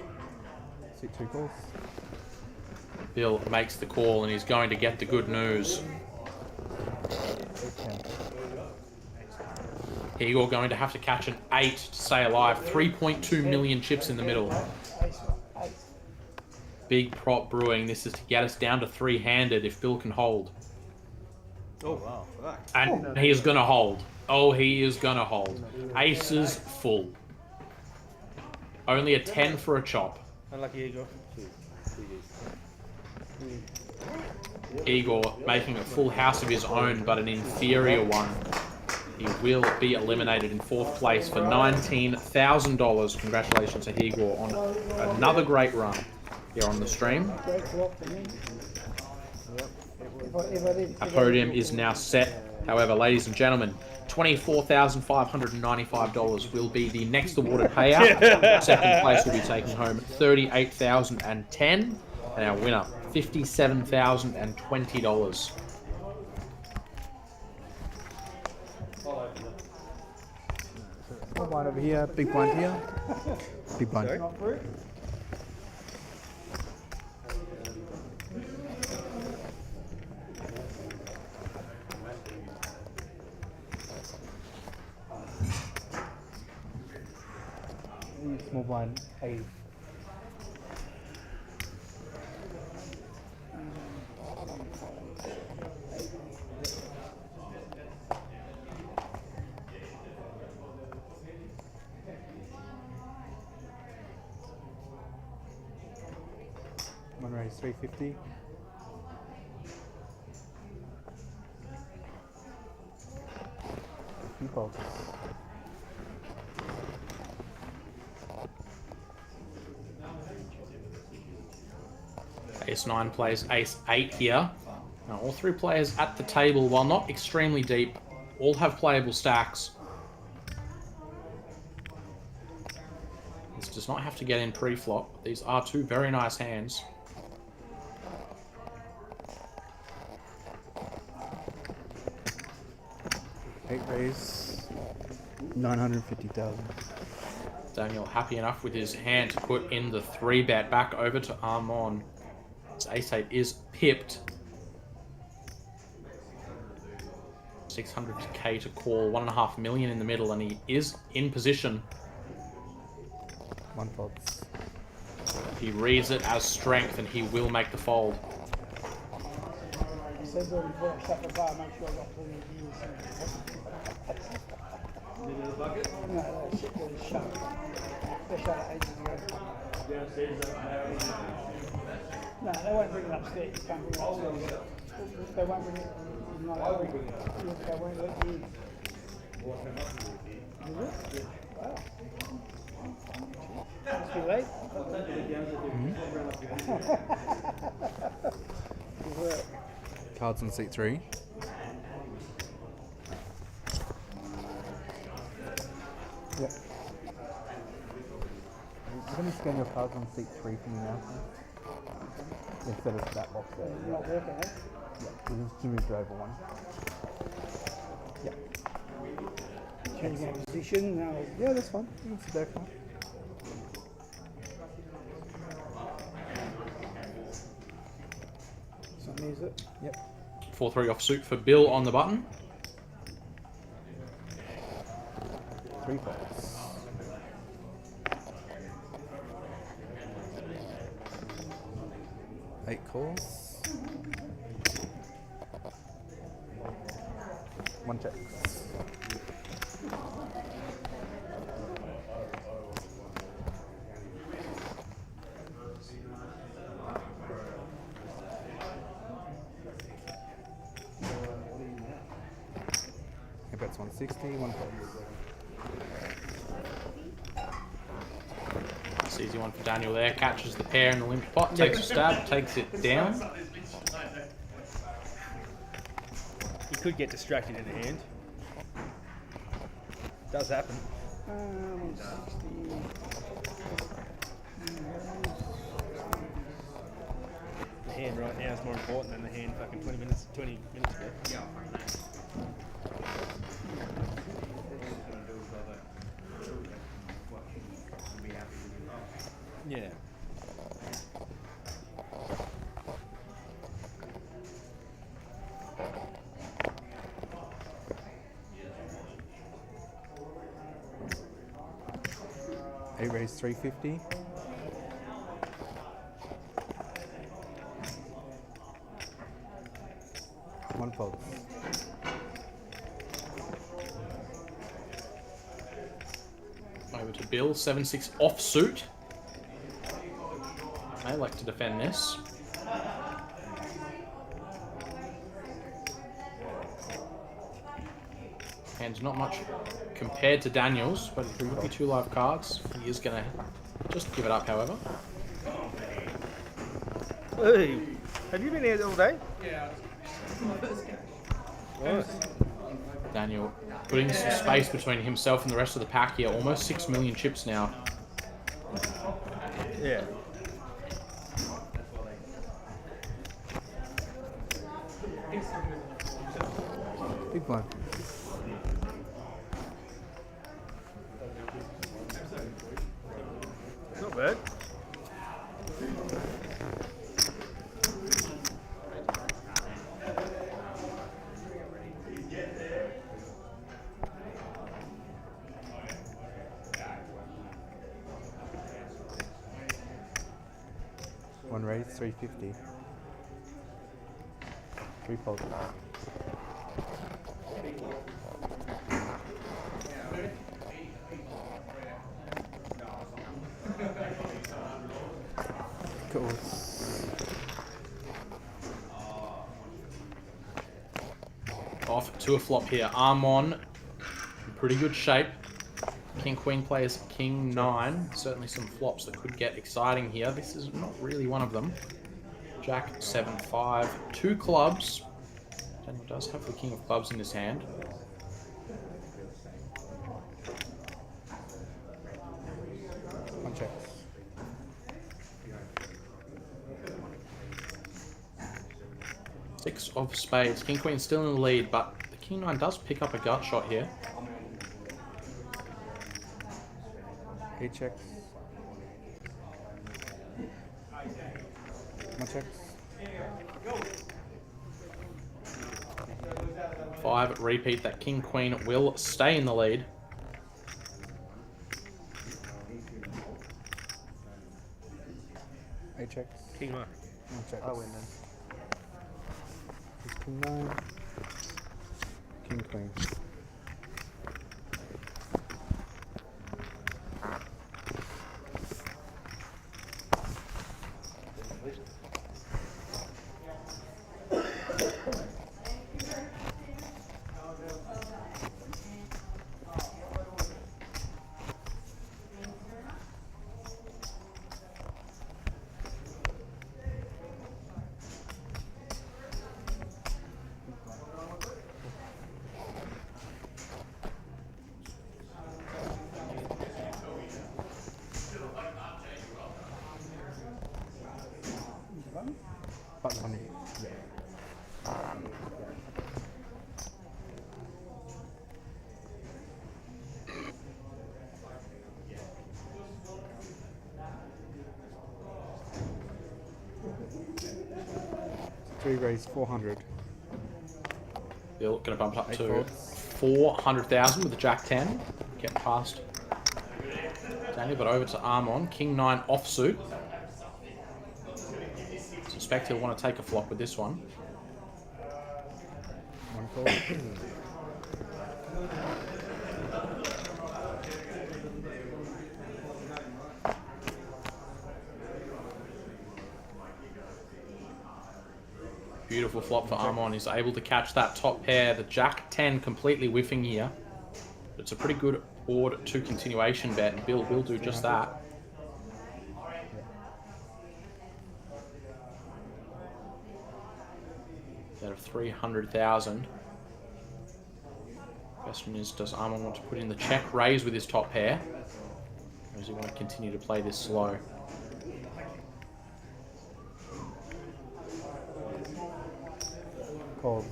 Seat 2 calls. Bill makes the call, and he's going to get the good news. Higor going to have to catch an 8 to stay alive. 3.2 million chips in the middle. Big prop brewing. This is to get us down to 3-handed if Bill can hold. Oh wow, fuck. And he is going to hold. Oh, he is going to hold. Aces full. Only a 10 for a chop. Unlucky Higor. Higor making a full house of his own, but an inferior one. He will be eliminated in 4th place for $19,000. Congratulations to Higor on another great run here on the stream. Our podium is now set. However, ladies and gentlemen, $24,595 will be the next awarded payout. Second place will be taking home $38,010, and our winner $57,020. Small blind over here, big blind here. Big blind. Sorry? Small blind 80. One raise 350. Few calls. Ace 9 plays Ace 8 here. Now, all 3 players at the table, while not extremely deep, all have playable stacks. This does not have to get in pre-flop. These are 2 very nice hands. Eight raise 950,000. Daniel happy enough with his hand to put in the 3-bet back over to Armon. His Ace 8 is pipped. 600k to call, 1.5 million in the middle, and he is in position. One folds. He reads it as strength, and he will make the fold. I said before I shut the bar, make sure I got plenty of beers. In the bucket? No, that shit was shut. They shut it ages ago. No, they won't bring it upstairs. You can't bring it upstairs. They won't bring it. No, they won't let you in. Is it? Wow. Must be late. Good work. Cards on seat 3. Yep. You're going to scan your cards on seat 3 for me now, please? Instead of that box there. It's not working, eh? Yeah, we just moved over one. Yeah. Changing our position now. Yeah, that's fine. You can sit there, fine. Something is it? Yep. 4-3 offsuit for Bill on the button. 3 folds. Eight calls. One checks. bets 160, one fold. It's an easy one for Daniel there. Catches the pair in the limp pot, takes a stab, takes it down. He could get distracted in the hand. Does happen. 60. The hand right now is more important than the hand fucking 20 minutes ago. Yeah. Eight raise 350. One fold. Over to Bill, 7-6 offsuit. I like to defend this. Hand's not much compared to Daniel's, but if we look at 2 live cards, he is going to just give it up, however. Hey, have you been here all day? Yeah. Nice. Daniel putting some space between himself and the rest of the pack here. Almost 6 million chips now. Yeah. Big blind. Not bad. One raise 350. 3 fold. Course. Off to a flop here. Armon, in pretty good shape. King Queen plays King 9. Certainly some flops that could get exciting here. This is not really one of them. Jack 7-5. 2 clubs. Daniel does have the King of Clubs in his hand. One check. Six of spades. King Queen still in the lead, but the King 9 does pick up a gut shot here. 8 checks. One checks. 5 repeat. That King Queen will stay in the lead. Eight checks. King 1. One check. I win then. King 9. King Queen. Button on it. Yeah. Three raise 400. Bill going to bump up Eight to folds. 400,000 with the Jack 10. Get past Daniel, but over to Armon. King 9 offsuit. Suspect he'll want to take a flop with this one. One fold. Beautiful flop for Armon. He's able to catch that top pair. The Jack 10 completely whiffing here. It's a pretty good board to continuation bet, and Bill will do just that. Bet of 300,000. Question is, does Armon want to put in the check raise with his top pair? Or does he want to continue to play this slow? Calls.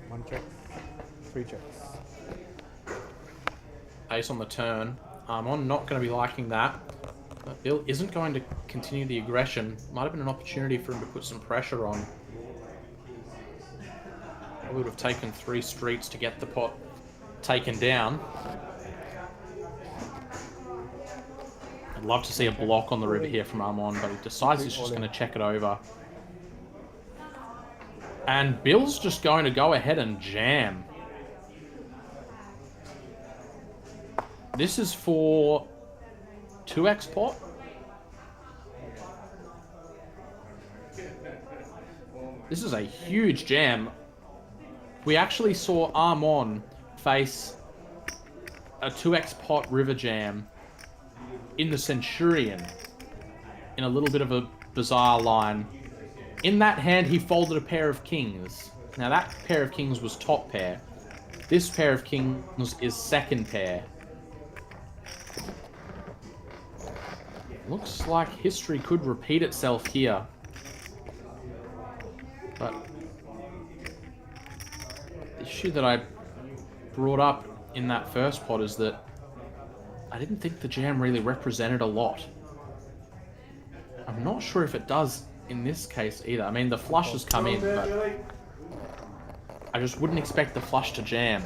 One check. 3 checks. Ace on the turn. Armon not going to be liking that. But Bill isn't going to continue the aggression. Might have been an opportunity for him to put some pressure on. I would have taken 3 streets to get the pot taken down. I'd love to see a block on the river here from Armon, but he decides he's just going to check it over. And Bill's just going to go ahead and jam. This is for 2x pot. This is a huge jam. We actually saw Armon face a 2x pot river jam in the Centurion in a little bit of a bizarre line. In that hand, he folded a pair of kings. Now that pair of kings was top pair. This pair of kings is second pair. Looks like history could repeat itself here. But the issue that I brought up in that first pot is that I didn't think the jam really represented a lot. I'm not sure if it does in this case either. I mean, the flush has come in, but I just wouldn't expect the flush to jam.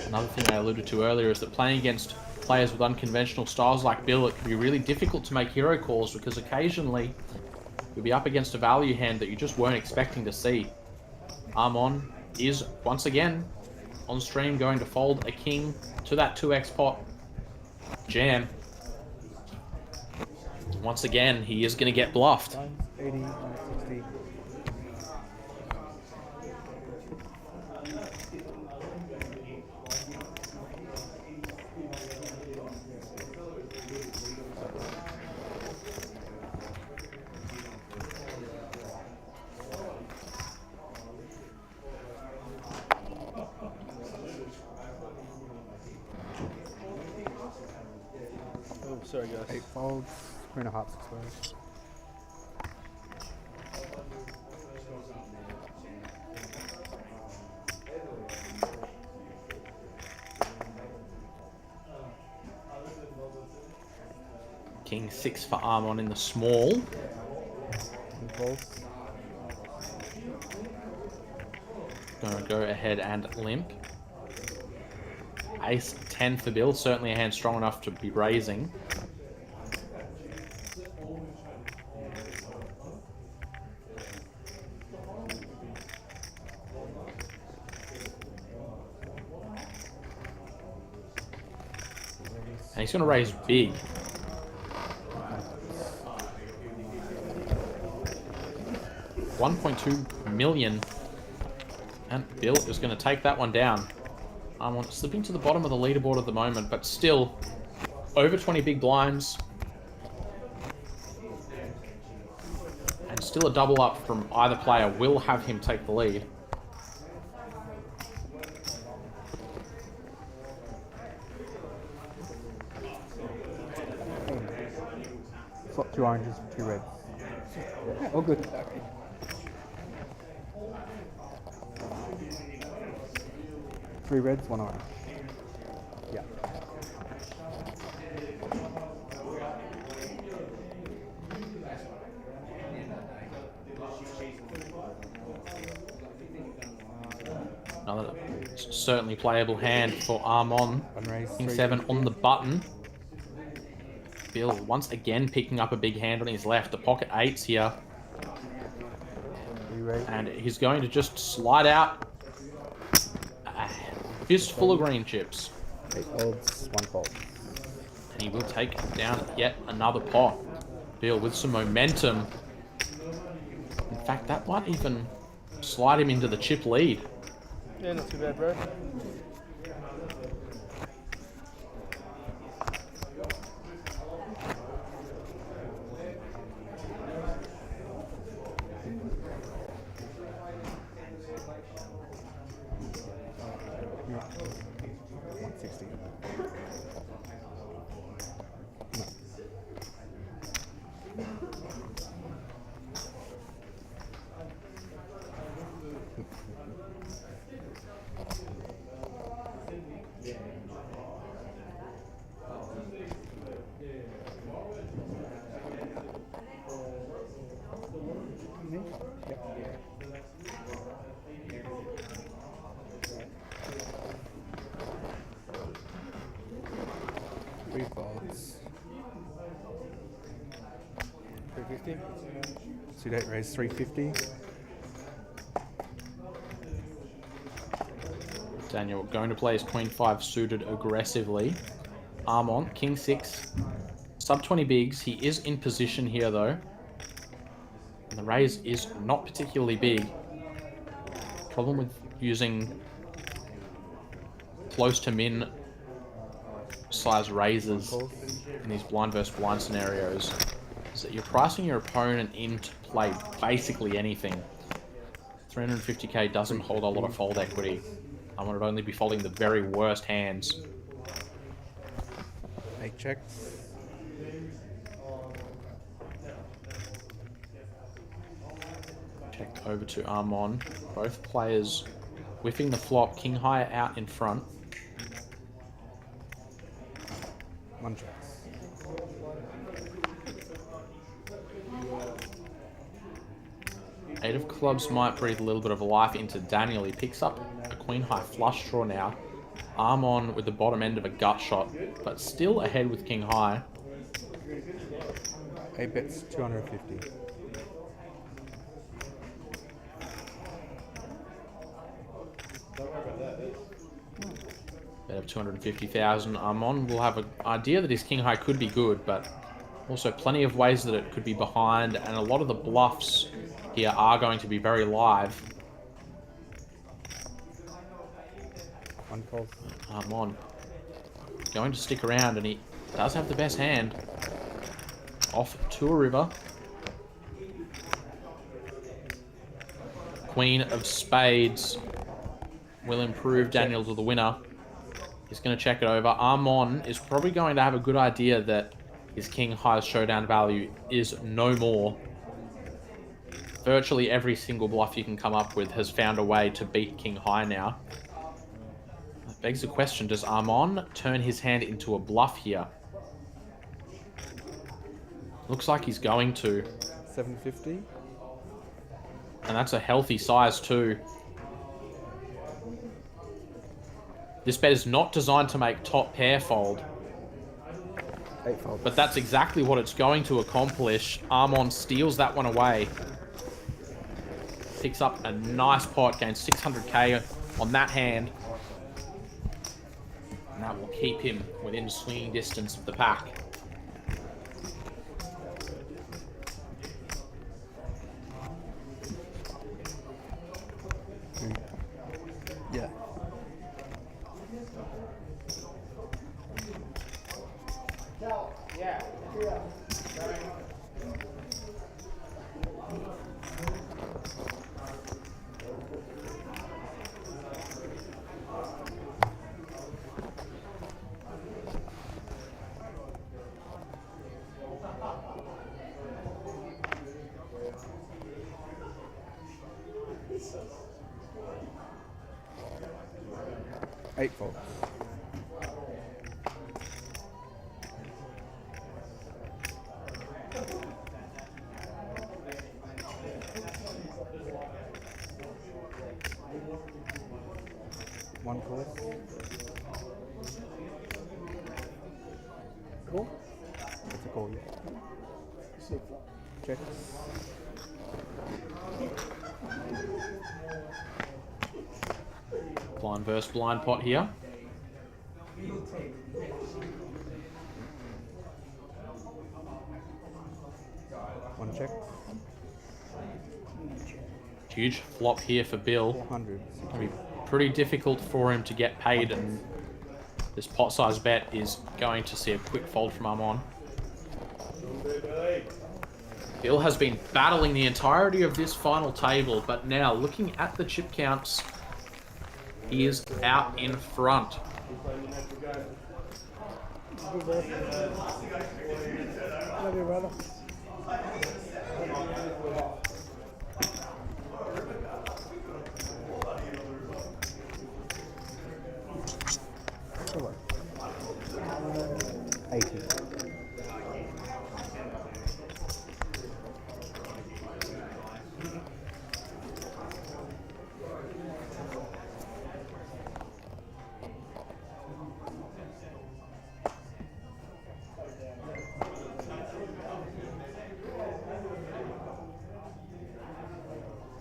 Another thing I alluded to earlier is that playing against players with unconventional styles like Bill, it can be really difficult to make hero calls because occasionally you'll be up against a value hand that you just weren't expecting to see. Armon is, once again, on stream going to fold a king to that 2x pot jam. Once again, he is going to get bluffed. 80, 60. Oh, sorry guys. 8 folds. Queen of hearts exposed. King 6 for Armon in the small. 10 folds. Gonna go ahead and limp. Ace 10 for Bill, certainly a hand strong enough to be raising. And he's going to raise big. $1.2 million. And Bill is going to take that one down. I'm slipping to the bottom of the leaderboard at the moment, but still over 20 big blinds. And still a double up from either player will have him take the lead. Flop 2 oranges, 2 reds. Oh, good. 3 reds, 1 orange. Yeah. Another certainly playable hand for Armon. King 7 on the button. Bill once again picking up a big hand on his left. The pocket 8s here. And he's going to just slide out. Fistful of green chips. 8 folds, 1 fold. And he will take down yet another pot. Bill with some momentum. In fact, that might even slide him into the chip lead. Yeah, not too bad, bro. Yeah. 160. Three folds. 350. Suit 8 raise 350. Daniel going to play his Queen 5 suited aggressively. Armon, King 6. Sub 20 bigs. He is in position here though. And the raise is not particularly big. Problem with using close to min size raises in these blind versus blind scenarios is that you're pricing your opponent into play basically anything. 350k doesn't hold a lot of fold equity. I would only be folding the very worst hands. 8 checks. Checked over to Armon. Both players whiffing the flop. King high out in front. 1 checks. Eight of clubs might breathe a little bit of life into Daniel. He picks up a queen high flush draw now. Armon with the bottom end of a gut shot, but still ahead with king high. 8 bets 250. Bet of 250,000. Armon will have an idea that his king high could be good, but also plenty of ways that it could be behind, and a lot of the bluffs here are going to be very live. 1 fold. Armon going to stick around, and he does have the best hand. Off to a river. Queen of spades will improve Daniel to the winner. He's going to check it over. Armon is probably going to have a good idea that his king high showdown value is no more. Virtually every single bluff you can come up with has found a way to beat king high now. That begs the question, does Armon turn his hand into a bluff here? Looks like he's going to. 750. And that's a healthy size too. This bet is not designed to make top pair fold. 8 folds. But that's exactly what it's going to accomplish. Armon steals that one away. Picks up a nice pot, gains 600k on that hand. And that will keep him within swinging distance of the pack. Yeah. Eight folds. One call. Cool. It's a call, yeah. Checks. Blind versus blind pot here. One check. Huge flop here for Bill. 400. It'll be pretty difficult for him to get paid, and this pot size bet is going to see a quick fold from Armon. Bill has been battling the entirety of this final table, but now looking at the chip counts, he is out in front. Love you, brother. So what? 80.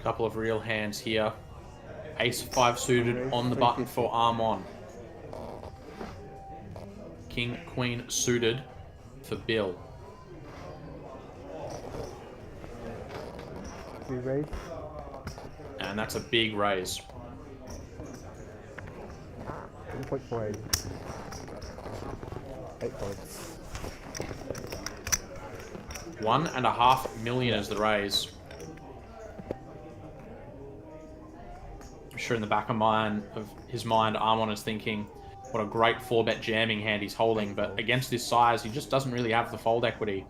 Couple of real hands here. Ace-5 suited on the button for Armon. King-Queen suited for Bill. We raise. And that's a big raise. 1.48. 8 points. 1.5 million is the raise. I'm sure in the back of his mind, Armon is thinking, what a great 4-bet jamming hand he's holding, but against this size, he just doesn't really have the fold equity.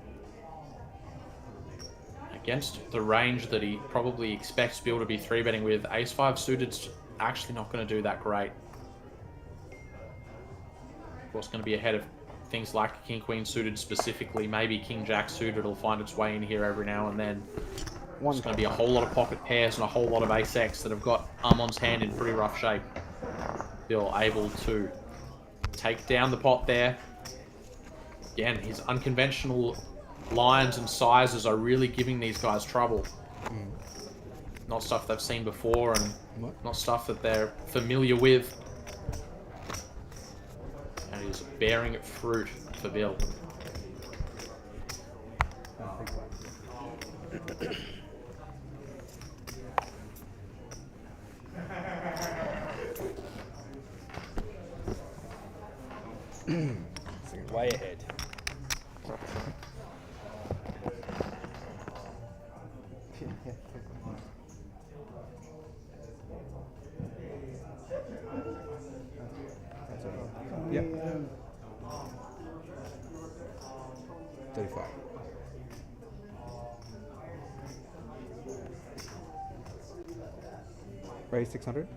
Against the range that he probably expects Bill to be 3-betting with, Ace-5 suited's actually not going to do that great. Of course, going to be ahead of things like King-Queen suited specifically. Maybe King-Jack suited will find its way in here every now and then. There's going to be a whole lot of pocket pairs and a whole lot of ace-X that have got Armon's hand in pretty rough shape. Bill able to take down the pot there. Again, his unconventional lines and sizes are really giving these guys trouble. Not stuff they've seen before and not stuff that they're familiar with. And it is bearing fruit for Bill. Way ahead. Yep. 35. Raise 600.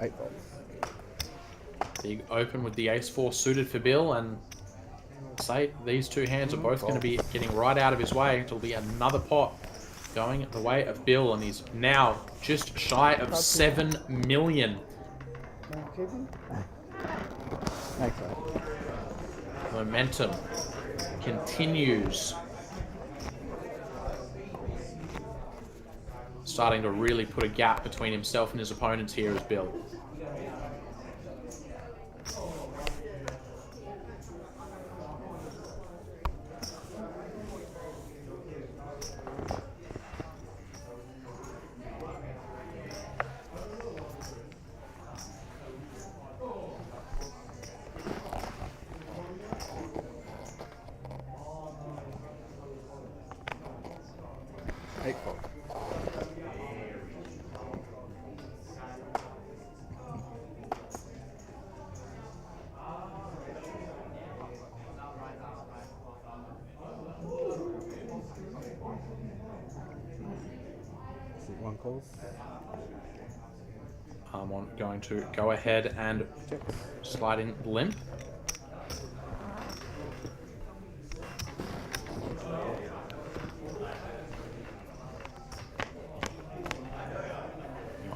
Eight balls. Big open with the ace-4 suited for Bill, and say these two hands are both going to be getting right out of his way. It'll be another pot going the way of Bill, and he's now just shy of 7 million. Thanks, man. Momentum continues. Starting to really put a gap between himself and his opponents here is Bill. Eight balls. One calls. Armon going to go ahead and slide in limp.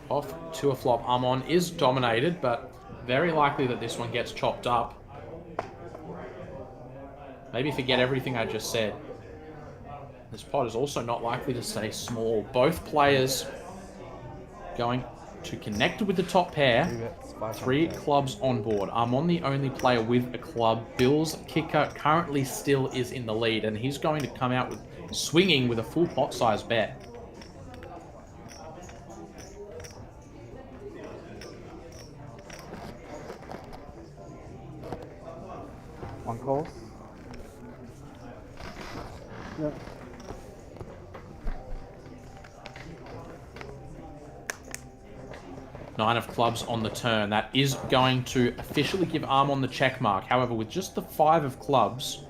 Off to a flop. Armon is dominated, but very likely that this one gets chopped up. Maybe forget everything I just said. This pot is also not likely to stay small. Both players going to connect with the top pair. 3 clubs on board. Armon the only player with a club. Bill's kicker currently still is in the lead, and he's going to come out with swinging with a full pot size bet. One call. Yep. Nine of clubs on the turn. That is going to officially give Armon the check mark. However, with just the 5 of clubs,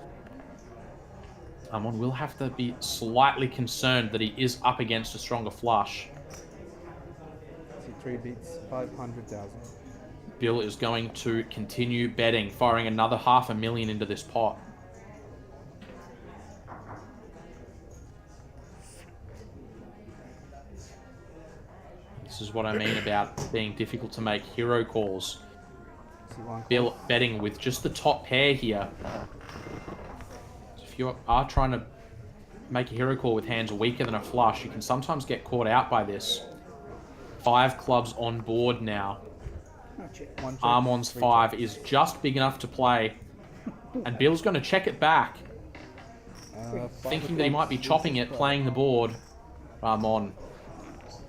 Armon will have to be slightly concerned that he is up against a stronger flush. C3 beats 500,000. Bill is going to continue betting, firing another $500,000 into this pot. This is what I mean about being difficult to make hero calls. Bill betting with just the top pair here. If you are trying to make a hero call with hands weaker than a flush, you can sometimes get caught out by this. 5 clubs on board now. Armon's 5 is just big enough to play. And Bill's going to check it back. Thinking that he might be chopping it, playing the board. Armon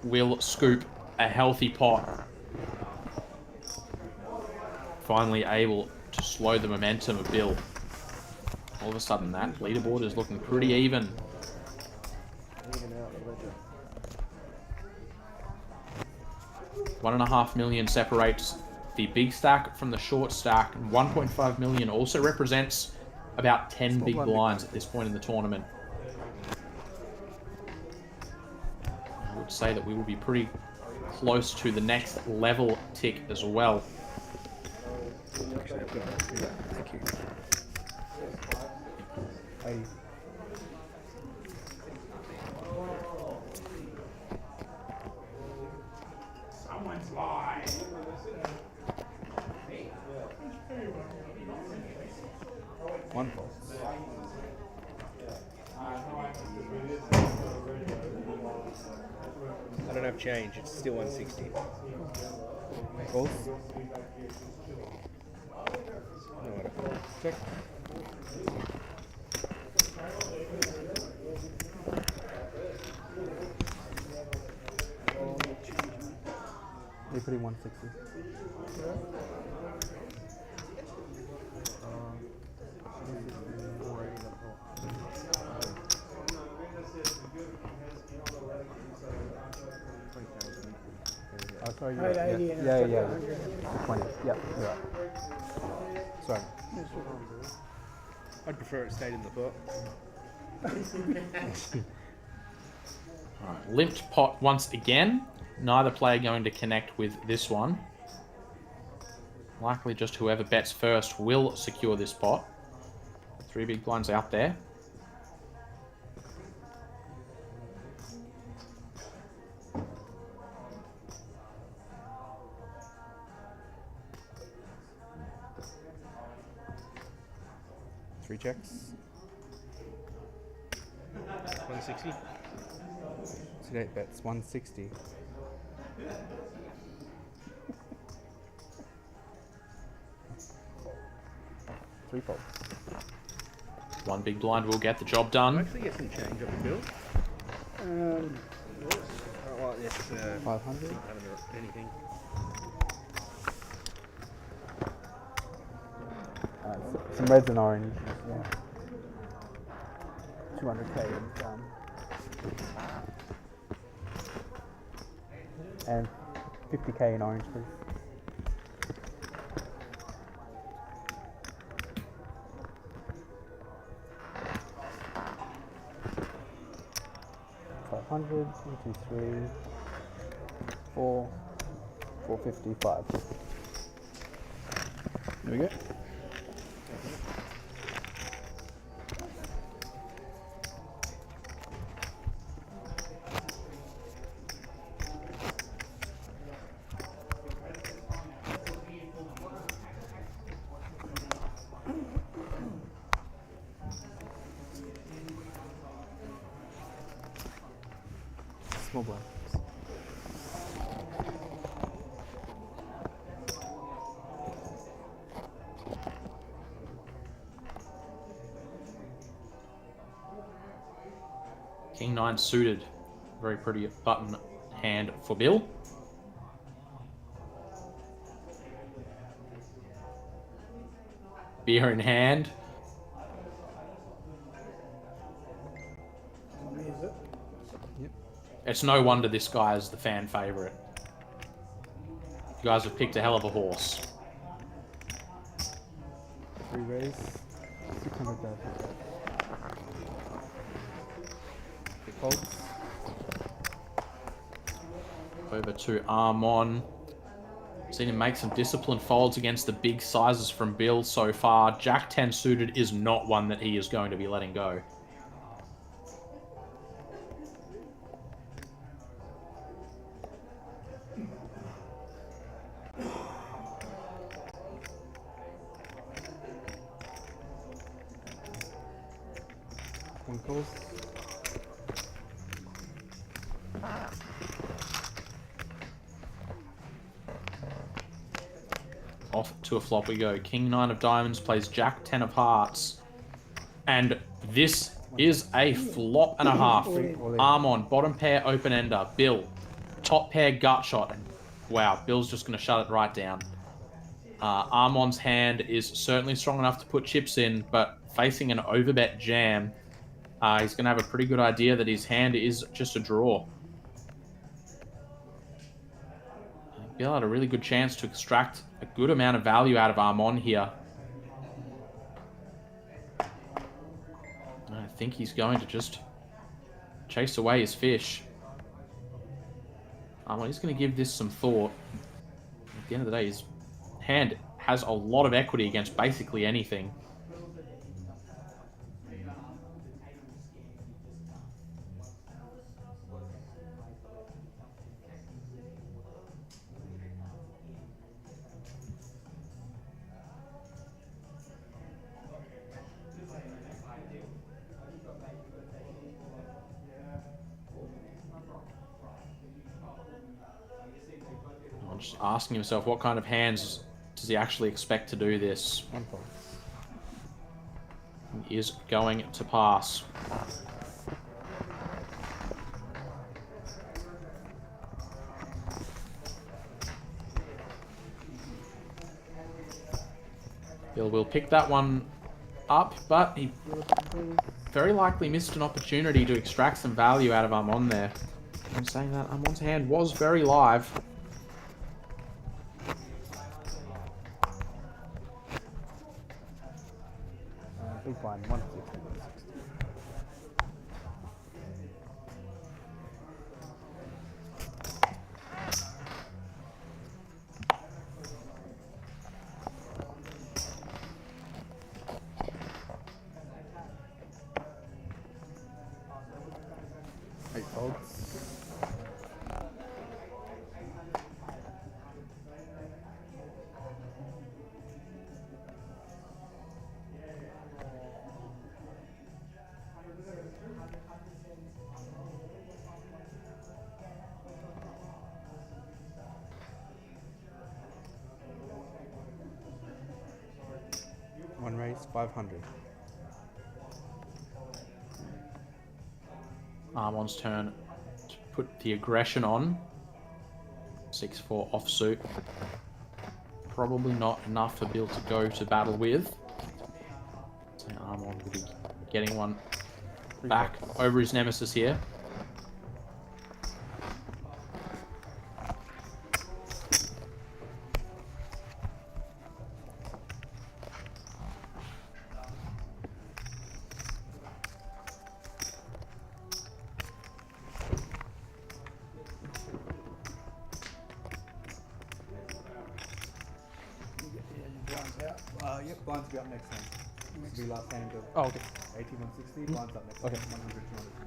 will scoop a healthy pot. Finally able to slow the momentum of Bill. All of a sudden that leaderboard is looking pretty even. $1.5 million separates the big stack from the short stack, and 1.5 million also represents about 10 big blinds at this point in the tournament. I would say that we will be pretty close to the next level tick as well. Thank you. Someone's live. One call. I don't have change, it's still 160. Calls. No, whatever. Check. You're putting 160. Oh, sorry, you're right. 880 and Yeah, it's yeah, 100. 20. Yeah, you're right. Sorry. I'd prefer it stayed in the pot. Alright, limped pot once again. Neither player going to connect with this one. Likely just whoever bets first will secure this pot. 3 big blinds out there. Three checks. 160. Today bets 160. Three folds. 1 big blind will get the job I'll done. actually get some change on the bill. Oh, well, yes, 500. I haven't got anything. Some reds and orange. Yeah. 200k and 50k in orange, please. $500, 1, 2, 3, 4, 450, 550. There we go. Small blind. King 9 suited. Very pretty button hand for Bill. Beer in hand. Is it? It's no wonder this guy is the fan favorite. You guys have picked a hell of a horse. 3 raise. 600,000. Big folds. Over to Armon. Seen him make some disciplined folds against the big sizes from Bill so far. Jack 10 suited is not one that he is going to be letting go. One calls. Off to a flop we go. King 9 of diamonds plays Jack 10 of hearts. And this is a flop and a half. Armon, bottom pair open-ender. Bill, top pair gut shot. And wow, Bill's just going to shut it right down. Armon's hand is certainly strong enough to put chips in, but facing an overbet jam, he's going to have a pretty good idea that his hand is just a draw. Bill had a really good chance to extract a good amount of value out of Armon here. I think he's going to just chase away his fish. Armon is going to give this some thought. At the end of the day, his hand has a lot of equity against basically anything. I'm just asking himself, what kind of hands does he actually expect to do this? One fold. He is going to pass. Bill will pick that one up, but he very likely missed an opportunity to extract some value out of Armon there. I'm saying that Armon's hand was very live. Big blind. 160. 8 folds. One raise, 500. Armon's turn to put the aggression on. 6-4 offsuit. Probably not enough for Bill to go to battle with. So Armon will be getting one back over his nemesis here. Yep, blinds will be up next time. This will be last game. Oh, okay. 80, 160, blinds up next Okay. time. 100, 200.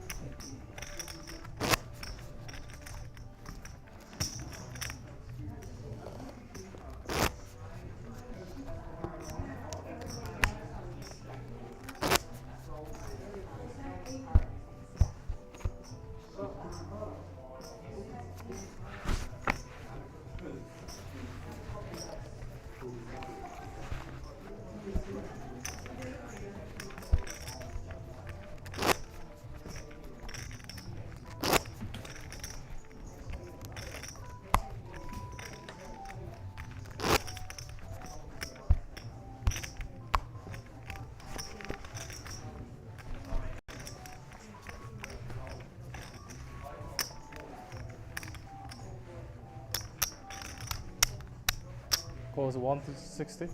Calls 160.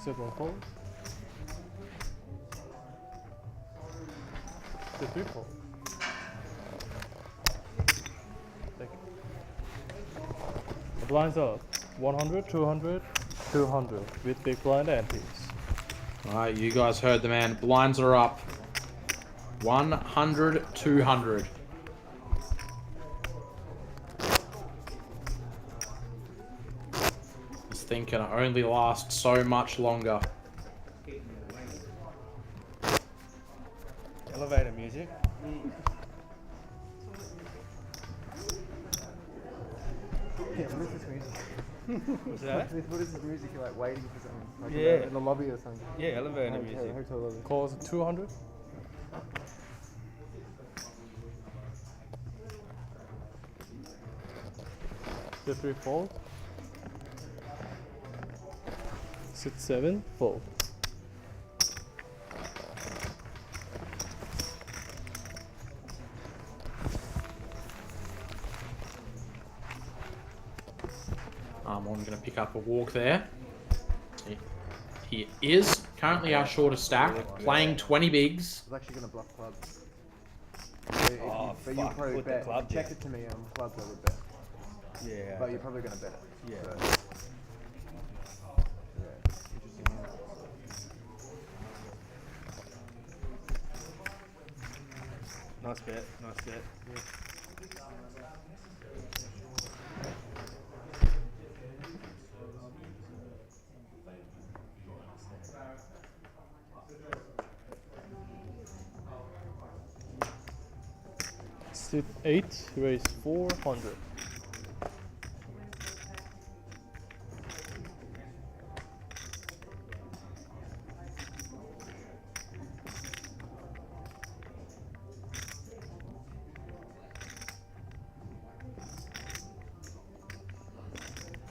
Sit 1 fold. Sit 3 fold. Take it. The blinds up 100, 200, 200 with big blind antes. Alright, you guys heard the man. Blinds are up. 100, 200. This thing can only last so much longer. Elevator music. Yeah, what is this music? What's that? What is this music? You're like waiting for something? Like Yeah. in the lobby or something? Yeah, elevator music. Hotel lobby. Calls 200. Sit 3 fold. Sit 7 fold. I'm going to pick up a walk there. He is currently our shortest stack, playing 20 bigs. I was actually going to bluff clubs. But you'll fuck, probably put the bet. club Check down. it to me on clubs I would bet. Yeah. But you're probably going to bet it. Yeah. So, yeah. Interesting hand. Nice bet. Nice bet. Sit 8, raise 400.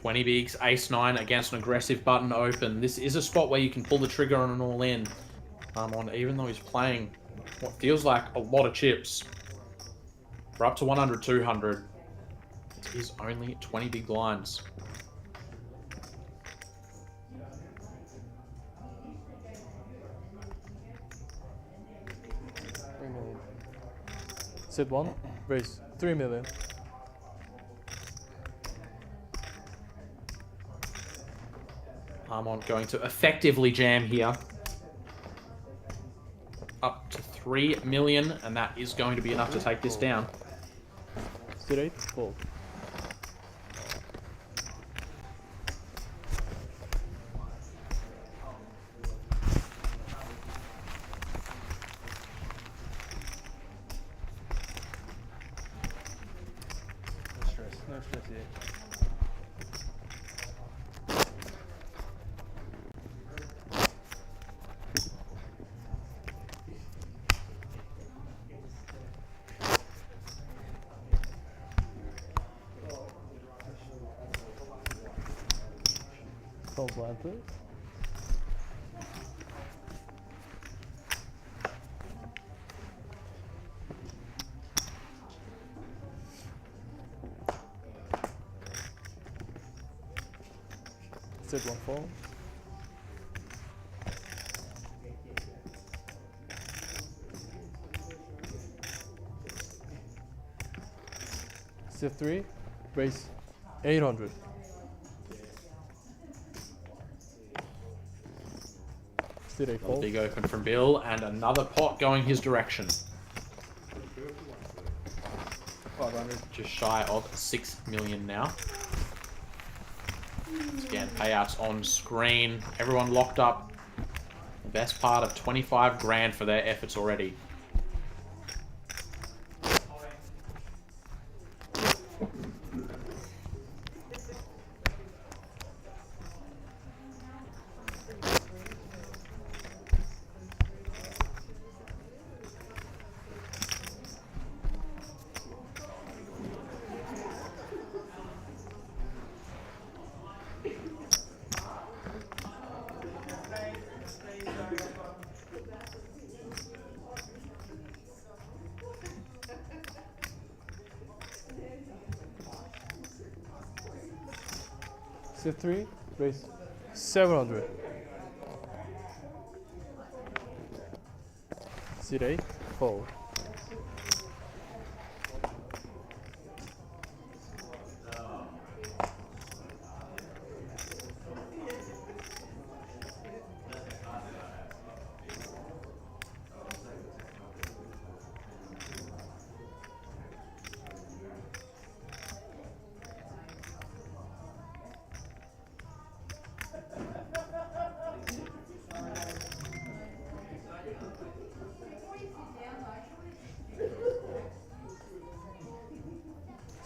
Twenty bigs, ace 9 against an aggressive button open. This is a spot where you can pull the trigger on an all in. Even though he's playing what feels like a lot of chips. We're up to 100, 200. It is only 20 big blinds. $3 million. Sit 1, raise 3 million. Armon going to effectively jam here. Up to 3 million, and that is going to be enough to take this down. Sit 8, fold. No stress. No stress here. Call blind, please. Sit 1 fold. Sit 3, raise 800. Sit 8 fold. Big open from Bill, and another pot going his direction. 500. Just shy of 6 million now. Once again, payouts on screen. Everyone locked up. The best part of 25 grand for their efforts already. C3, raise 700. C8, fold.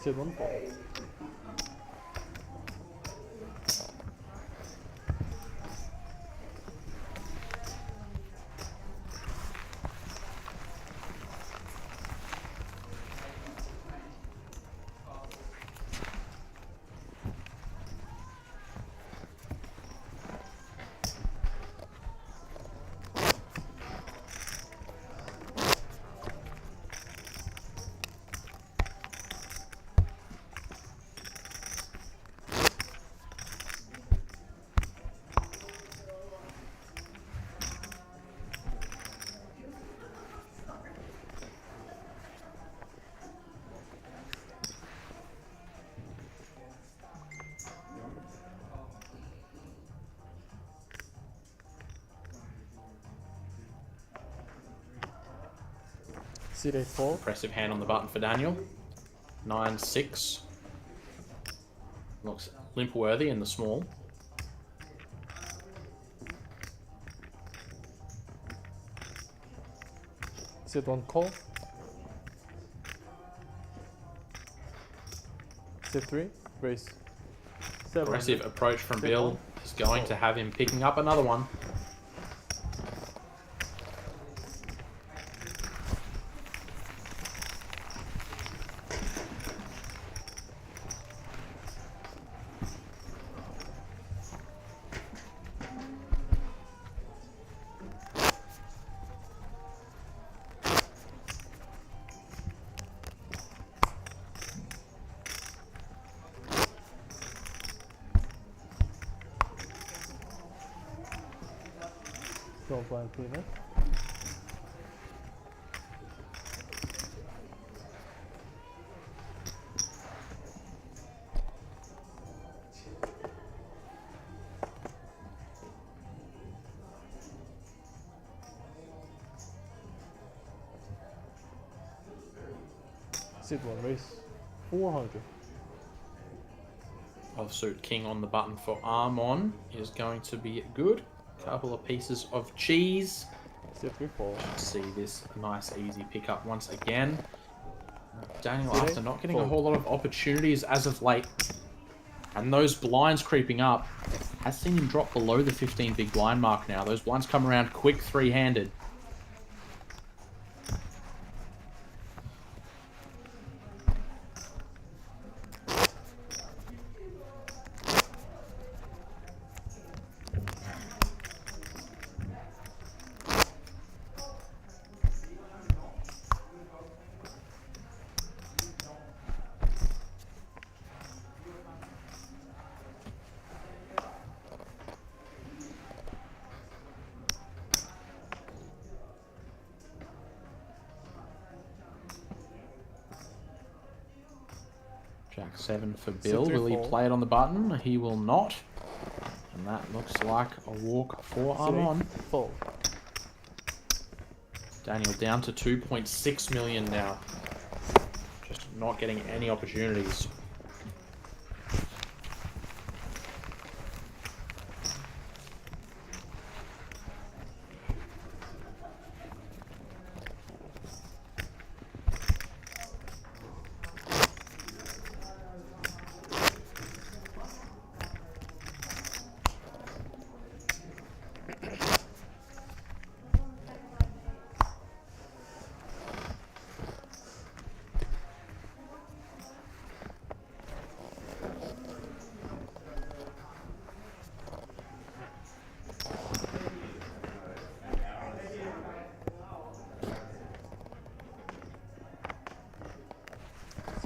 C1, fold. C8, fold. Impressive hand on the button for Daniel. 9-6. Looks limp worthy in the small. C1, call. C3, raise 700. Aggressive approach from Bill is going to have him picking up another one. Don't blind cleaner. Sit one, raise 400. Offsuit king on the button for Armon is going to be good. Couple of pieces of cheese. C3, fold. See this nice easy pickup once again. Daniel, See, after not getting a fold. whole lot of opportunities as of late, and those blinds creeping up, has seen him drop below the 15 big blind mark now. Those blinds come around quick, three-handed. Jack 7 for Bill. three, Will he four. play it on the button? He will not. And that looks like a walk for Armon. C8, fold. Daniel down to 2.6 million now. Just not getting any opportunities.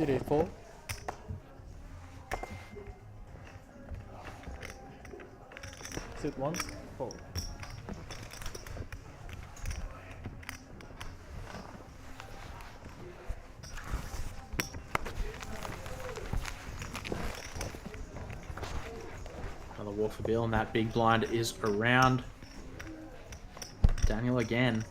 C8, fold. Sit once, fold. Another war for Bill, and that big blind is around. Daniel again.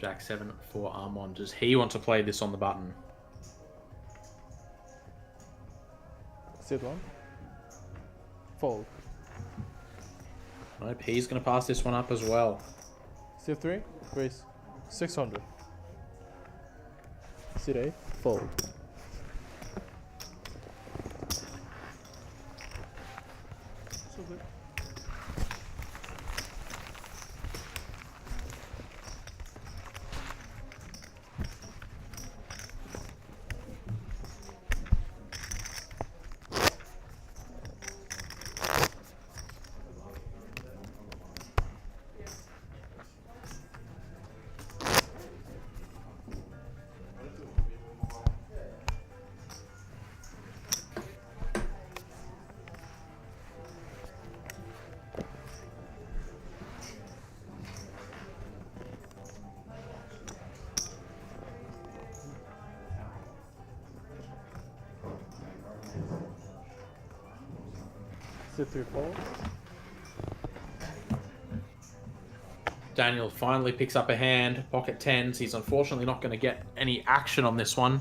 Jack 7 for Armon. Does he want to play this on the button? Sit one. Fold. Nope, he's going to pass this one up as well. Sit 3, raise. 600. Sit 8, fold. So good. Sit 3, fold. Daniel finally picks up a hand, pocket tens. He's unfortunately not going to get any action on this one.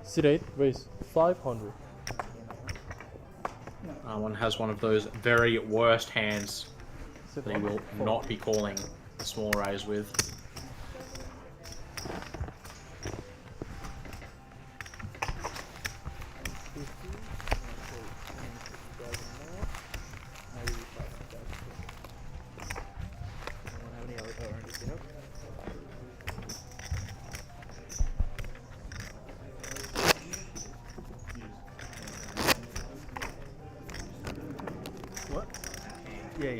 Sit 8, raise. 500. One has one of those very worst hands Sit that he 1, will fold. not be calling the small raise with. What? Yeah.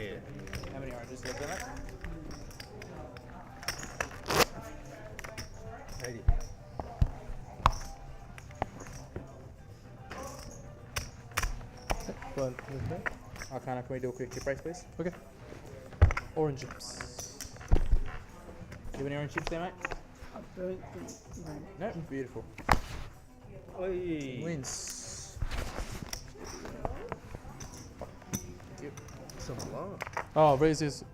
How many oranges left on it? 80. Blind, okay. Arcana, can we do a quick tip race, please? Okay. Orange chips. Do you have any orange chips there, mate? I burnt No. Beautiful. Oi. Wins. Yep. Some low. Oh, raises.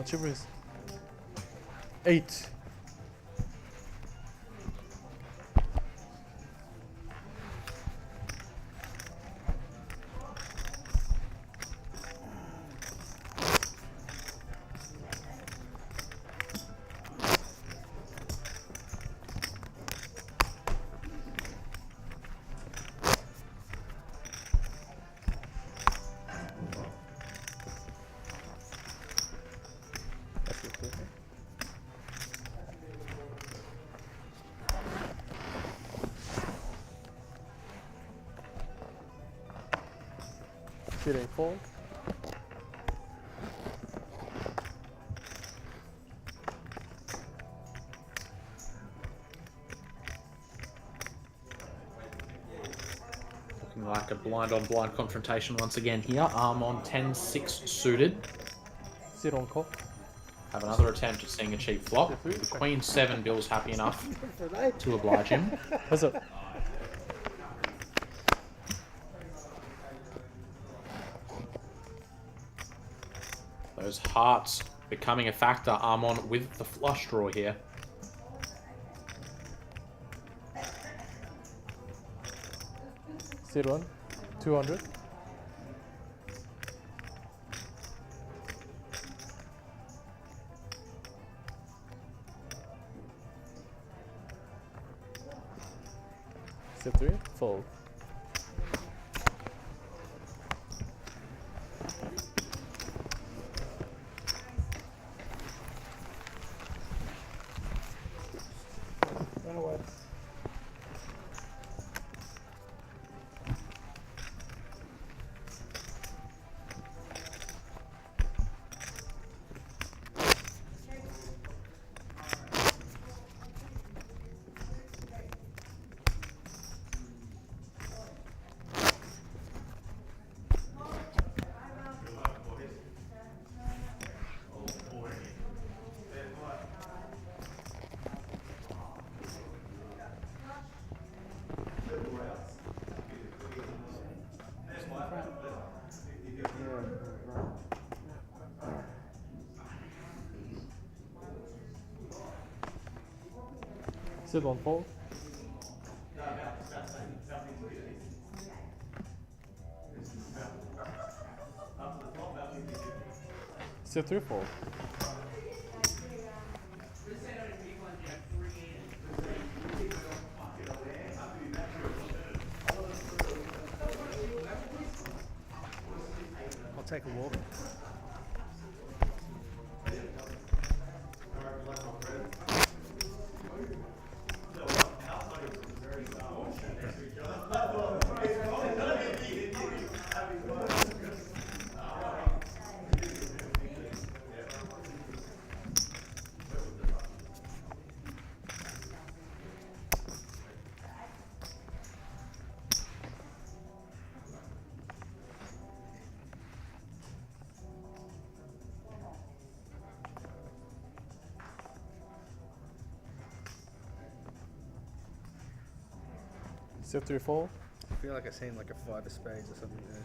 Chip raise. 8. That's good, perfect. Sit 8, fold. Looking like a blind on blind confrontation once again here. Armon 10-6 suited. Sit on call. Have another attempt at seeing a cheap flop. The Queen 7, Bill's happy enough to oblige him. What's up? Those hearts becoming a factor. Armon with the flush draw here. Sit 1. 200. Sit 3. Fold. Sit 1 fold. Sit 3 fold. I'll take a walk. Sit 3 fold. I feel like I seen like a 5 of spades or something there.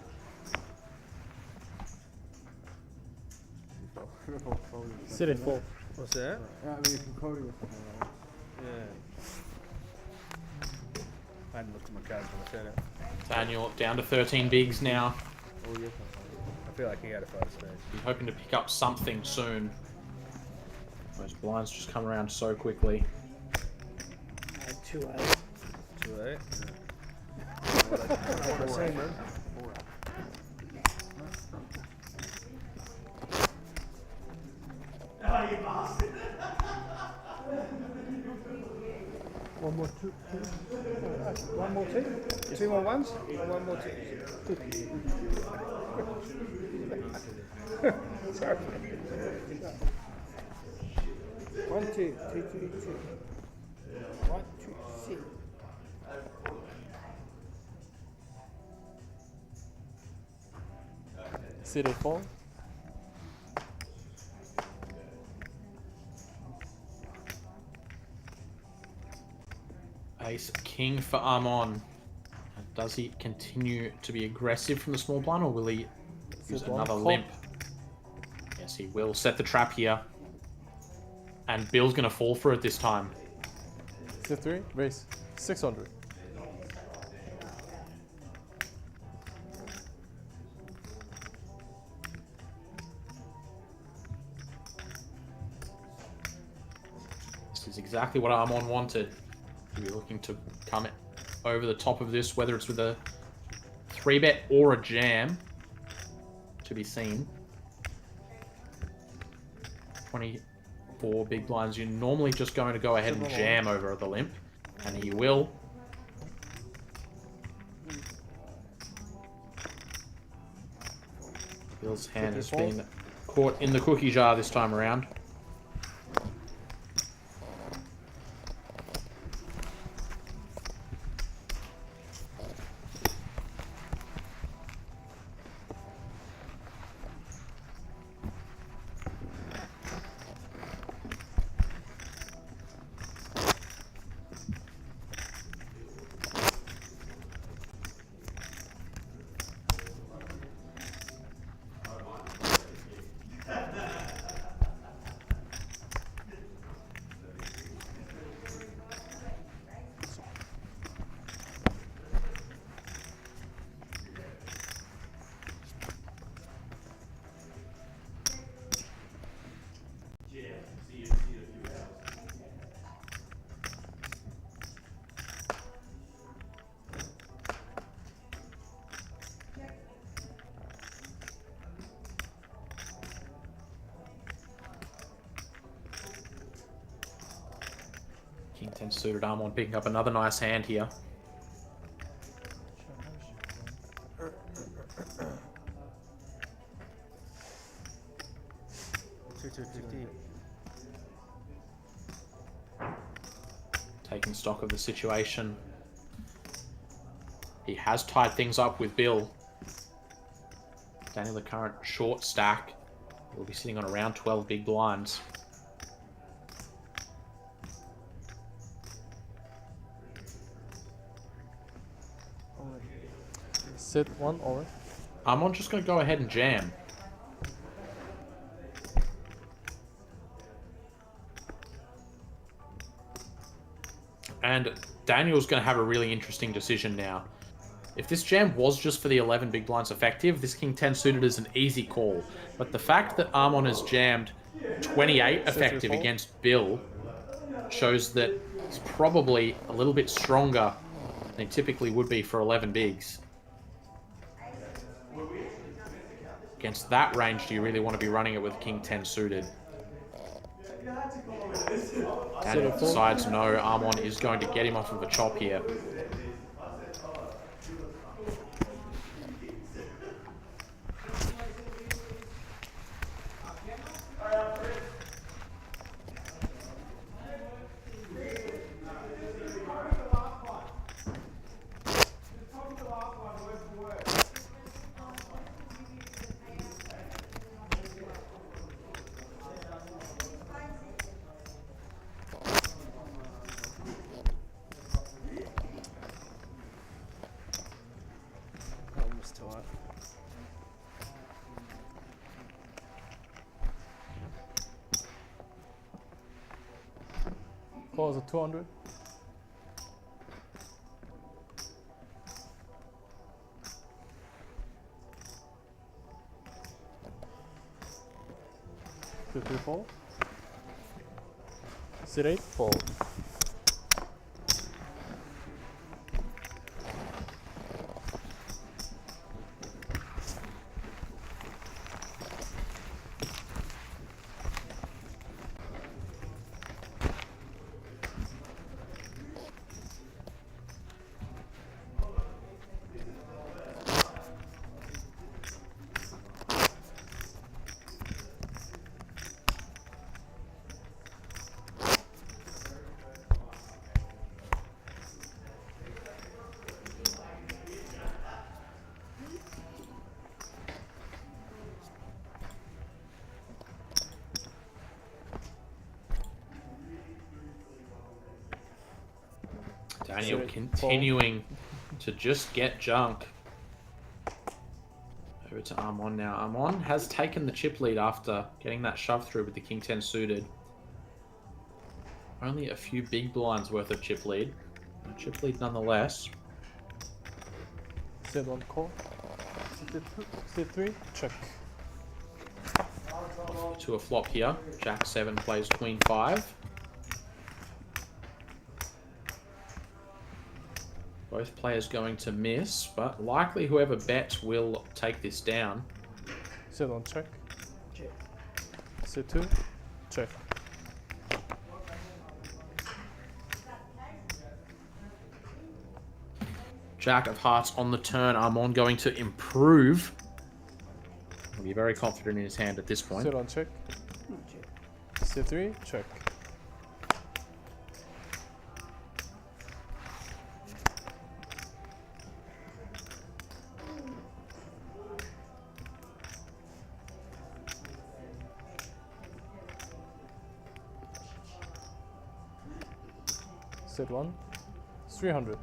Sit 8 fold. What's that? Yeah, I mean, you can call it with something like Yeah. I hadn't looked at my cards when I said it. Daniel down to 13 bigs now. oh, yes, I feel like he had a 5 of spades. He's hoping to pick up something soon. Those blinds just come around so quickly. 2-8. 2-8. What I seen, man. One more two. One more two. 2 more ones? Or 1 more 2? Sorry. 1, 2, 2, 2, 2. 1, 2, 6. Sit 8 fold. Ace king for Armon. Does he continue to be aggressive from the small blind, or will he use Sit 1 another fold. limp? Yes, he will set the trap here. And Bill's going to fall for it this time. Sit 3. Raise. 600. This is exactly what Armon wanted. We're looking to come over the top of this, whether it's with a 3-bet or a jam, to be seen. 24 big blinds. You're normally just going to go ahead and jam over the limp, and he will. Bill's hand has been caught in the cookie jar this time around. King 10 suited Armon picking up another nice hand here. Taking stock of the situation. He has tied things up with Bill. Daniel, the current short stack, will be sitting on around 12 big blinds. Sit 1 over. I'm just going to go ahead and jam. And Daniel's going to have a really interesting decision now. If this jam was just for the 11 big blinds effective, this king 10 suited is an easy call. But the fact that Armon has jammed 28 effective against Bill shows that he's probably a little bit stronger than he typically would be for 11 bigs. Against that range, do you really want to be running it with king 10 suited? Daniel decides no, Armon is going to get him off of a chop here. That was tight. What was it, 200? Sit 3 fold. Sit 8 fold. Daniel continuing to just get junk. Over to Armon now. Armon has taken the chip lead after getting that shove through with the king 10 suited. Only a few big blinds worth of chip lead. A chip lead nonetheless. Sit 1 call. Sit 3, check. To a flop here. Jack 7 plays queen 5. Both players going to miss, but likely whoever bets will take this down. Sit 1, check. Sit 2, check. Jack of hearts on the turn. Armon going to improve. He'll be very confident in his hand at this point. Sit 1, check. Sit 3, check. Sit 1, 300.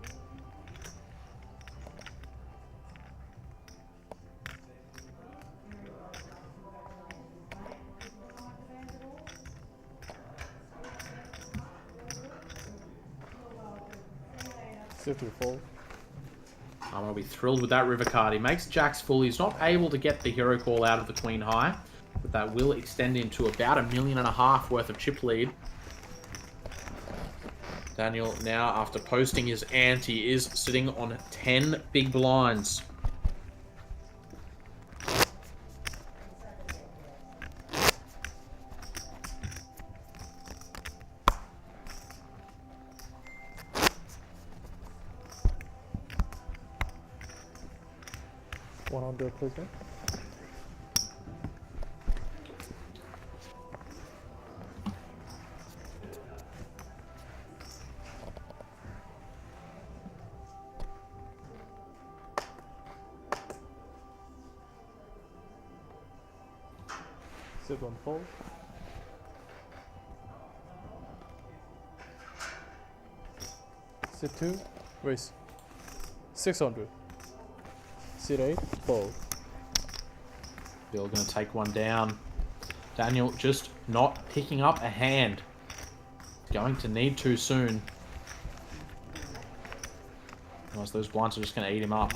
Sit 3 fold. I'm going to be thrilled with that river card. He makes Jacks full. He's not able to get the hero call out of the queen high, but that will extend him to about $1.5 million worth of chip lead. Daniel now, after posting his ante, is sitting on 10 big blinds. $100, please. Sit 1 fold. Sit 2, raise. 600. Sit 8, fold. Bill going to take one down. Daniel just not picking up a hand. Going to need to soon. Otherwise those blinds are just going to eat him up.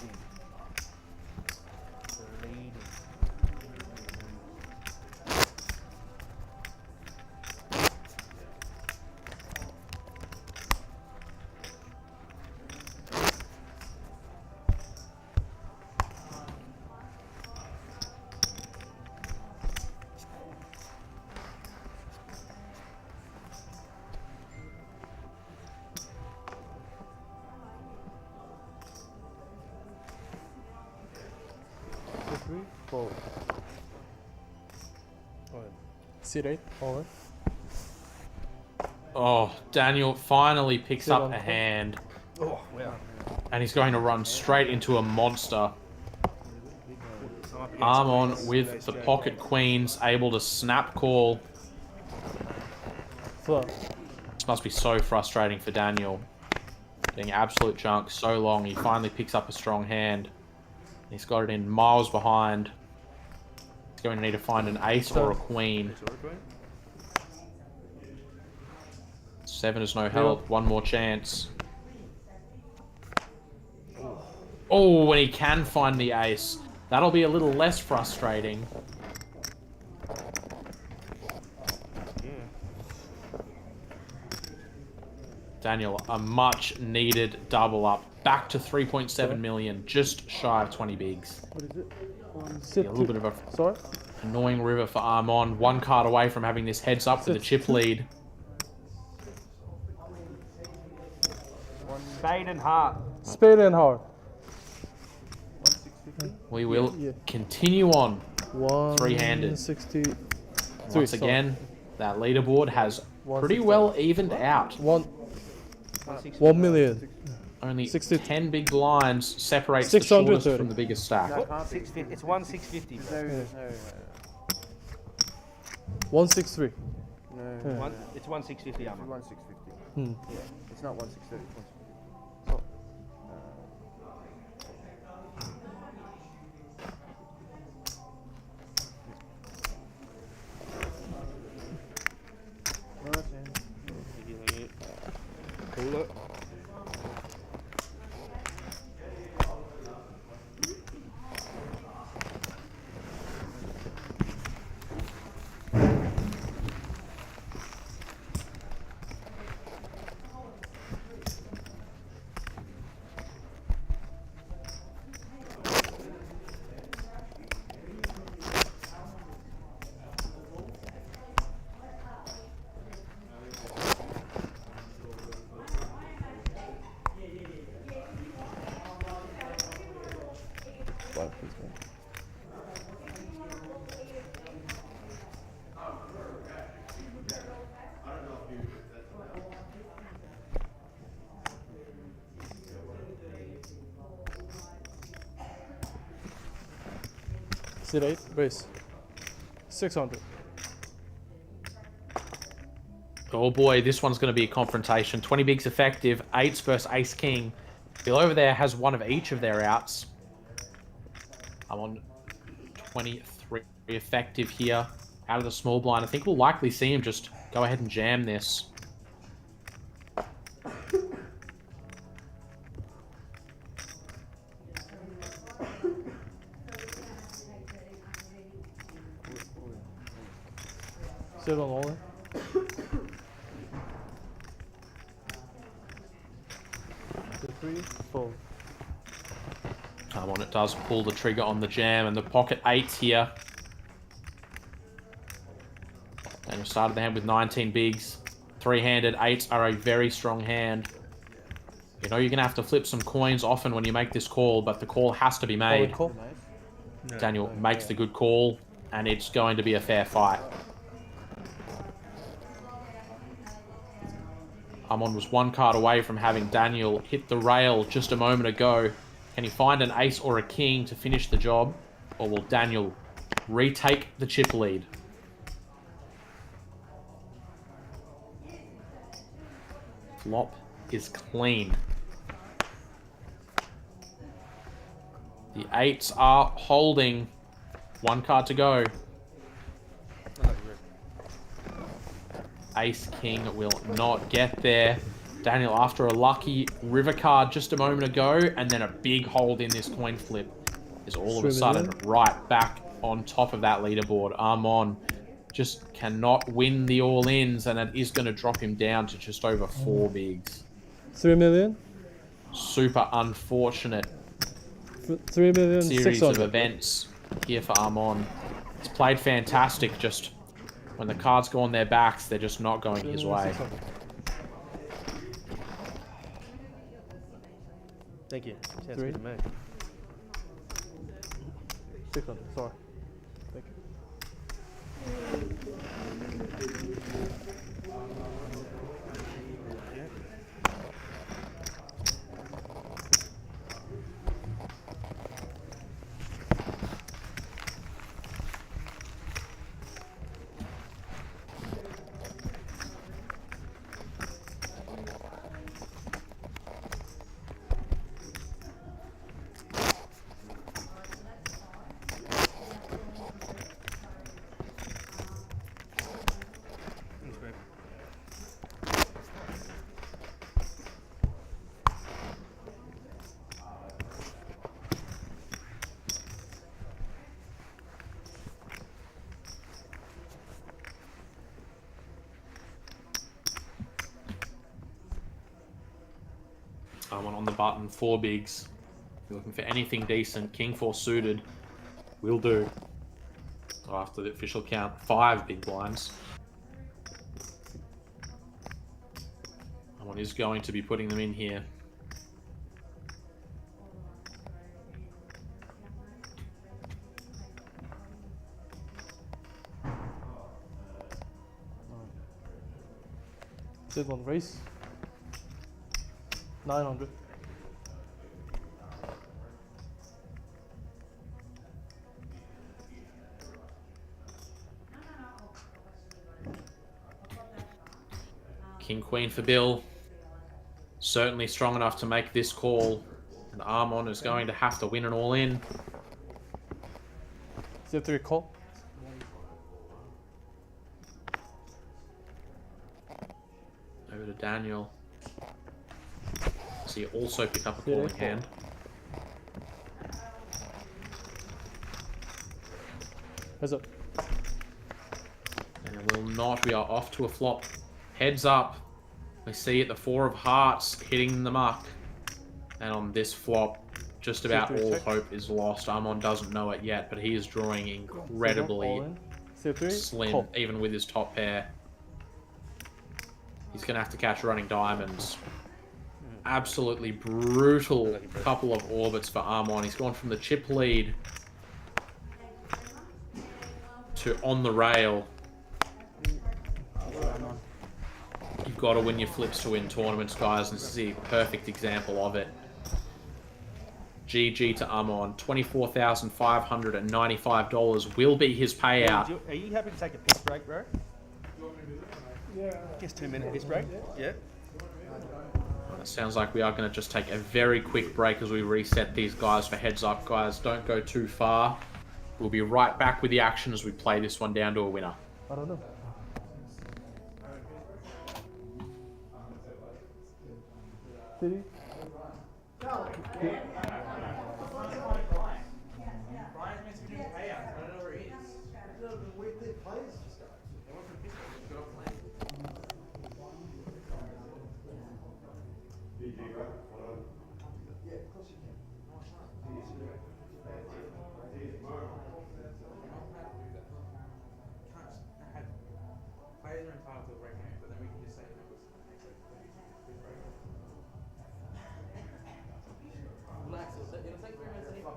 Three, four. Seat 8. Alright. Oh, Daniel finally picks Sit up on a the- hand. Oh, wow. And he's going to run straight into a monster. Armon with the pocket queens, able to snap call. Flop. This must be so frustrating for Daniel. Getting absolute junk so long, he finally picks up a strong hand. He's got it in miles behind. He's going to need to find an ace or a queen. 7 is no help. One more chance. Oh, and he can find the ace. That'll be a little less frustrating. Daniel, a much needed double up. Back to 3.7 million, just shy of 20 bigs. What is it? Yeah, a little bit of a Sorry? annoying river for Armon. One card away from having this heads up with a chip lead. Spade and heart. Spade and heart. We will Yeah. continue on. One. Three-handed. 60. Once again, that leaderboard has pretty 160. well evened out. 1 million. Only 60. 10 big blinds separates the shortest 630. from the biggest stack. It's 1,650. Yeah. 163. No, It's 1,650. it's 1650. Hmm. Yeah, it's not 1630. Cool it. Seat 8. Base. 600. Oh boy, this one's going to be a confrontation. 20 bigs effective, 8s versus ace king. Bill over there has one of each of their outs. I'm on 23 effective here out of the small blind. I think we'll likely see him just go ahead and jam this. Sit on all in. The 3, 4. It does pull the trigger on the jam, and the pocket 8s here. Daniel started the hand with 19 bigs. Three-handed 8s are a very strong hand. You know you're going to have to flip some coins often when you make this call, but the call has to be made. Call. Daniel makes the good call, and it's going to be a fair fight. Armon was one card away from having Daniel hit the rail just a moment ago. Can he find an ace or a king to finish the job? Or will Daniel retake the chip lead? Flop is clean. The 8s are holding. One card to go. Ace King will not get there. Daniel after a lucky river card just a moment ago, and then a big hold in this coin flip is all of a sudden right back on top of that leaderboard. Armon just cannot win the all-ins, and it is going to drop him down to just over 4 bigs. 3 million. Super unfortunate 3 million. series 600. of events here for Armon. It's played fantastic, just when the cards go on their backs, they're just not going his way. 600. Thank you. Sounds 3. good to me. 600. Sorry. Thank you. Thanks, babe. Armon on the button, 4 bigs. If you're looking for anything decent, King 4 suited will do. After the official count, 5 big blinds. Armon is going to be putting them in here. This one race. 900. King Queen for Bill. Certainly strong enough to make this call. And Armon is going to have to win an all-in. 3 call. Over to Daniel. So you also pick up a calling hand. Heads up. And it will not. We are off to a flop. Heads up. We see it, the 4 of hearts hitting the muck. And on this flop, just about all check. hope is lost. Armon doesn't know it yet, but he is drawing incredibly slim, call. even with his top pair. He's going to have to catch running diamonds. Absolutely brutal couple of orbits for Armon. He's gone from the chip lead to on the rail. You've got to win your flips to win tournaments, guys. And this is a perfect example of it. GG to Armon. $24,595 will be his payout. Are you happy to take a piss break, bro? Yeah. Just 2-minute piss break? Yeah. It sounds like we are going to just take a very quick break as we reset these guys for heads up, guys. Don't go too far. We'll be right back with the action as we play this one down to a winner. I don't know. City. Players are entitled to a break, but then we can just say numbers. Relax, it'll take 3 minutes anyway.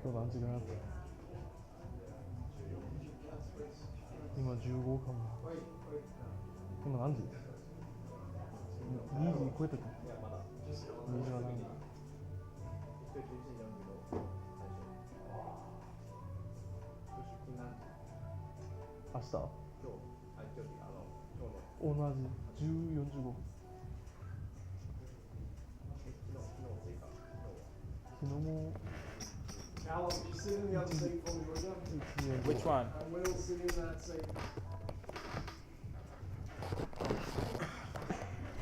그거 안 지금 이만 15 かも今何時 2時超えてた2時は何時明日同じ10:45昨日も Which one?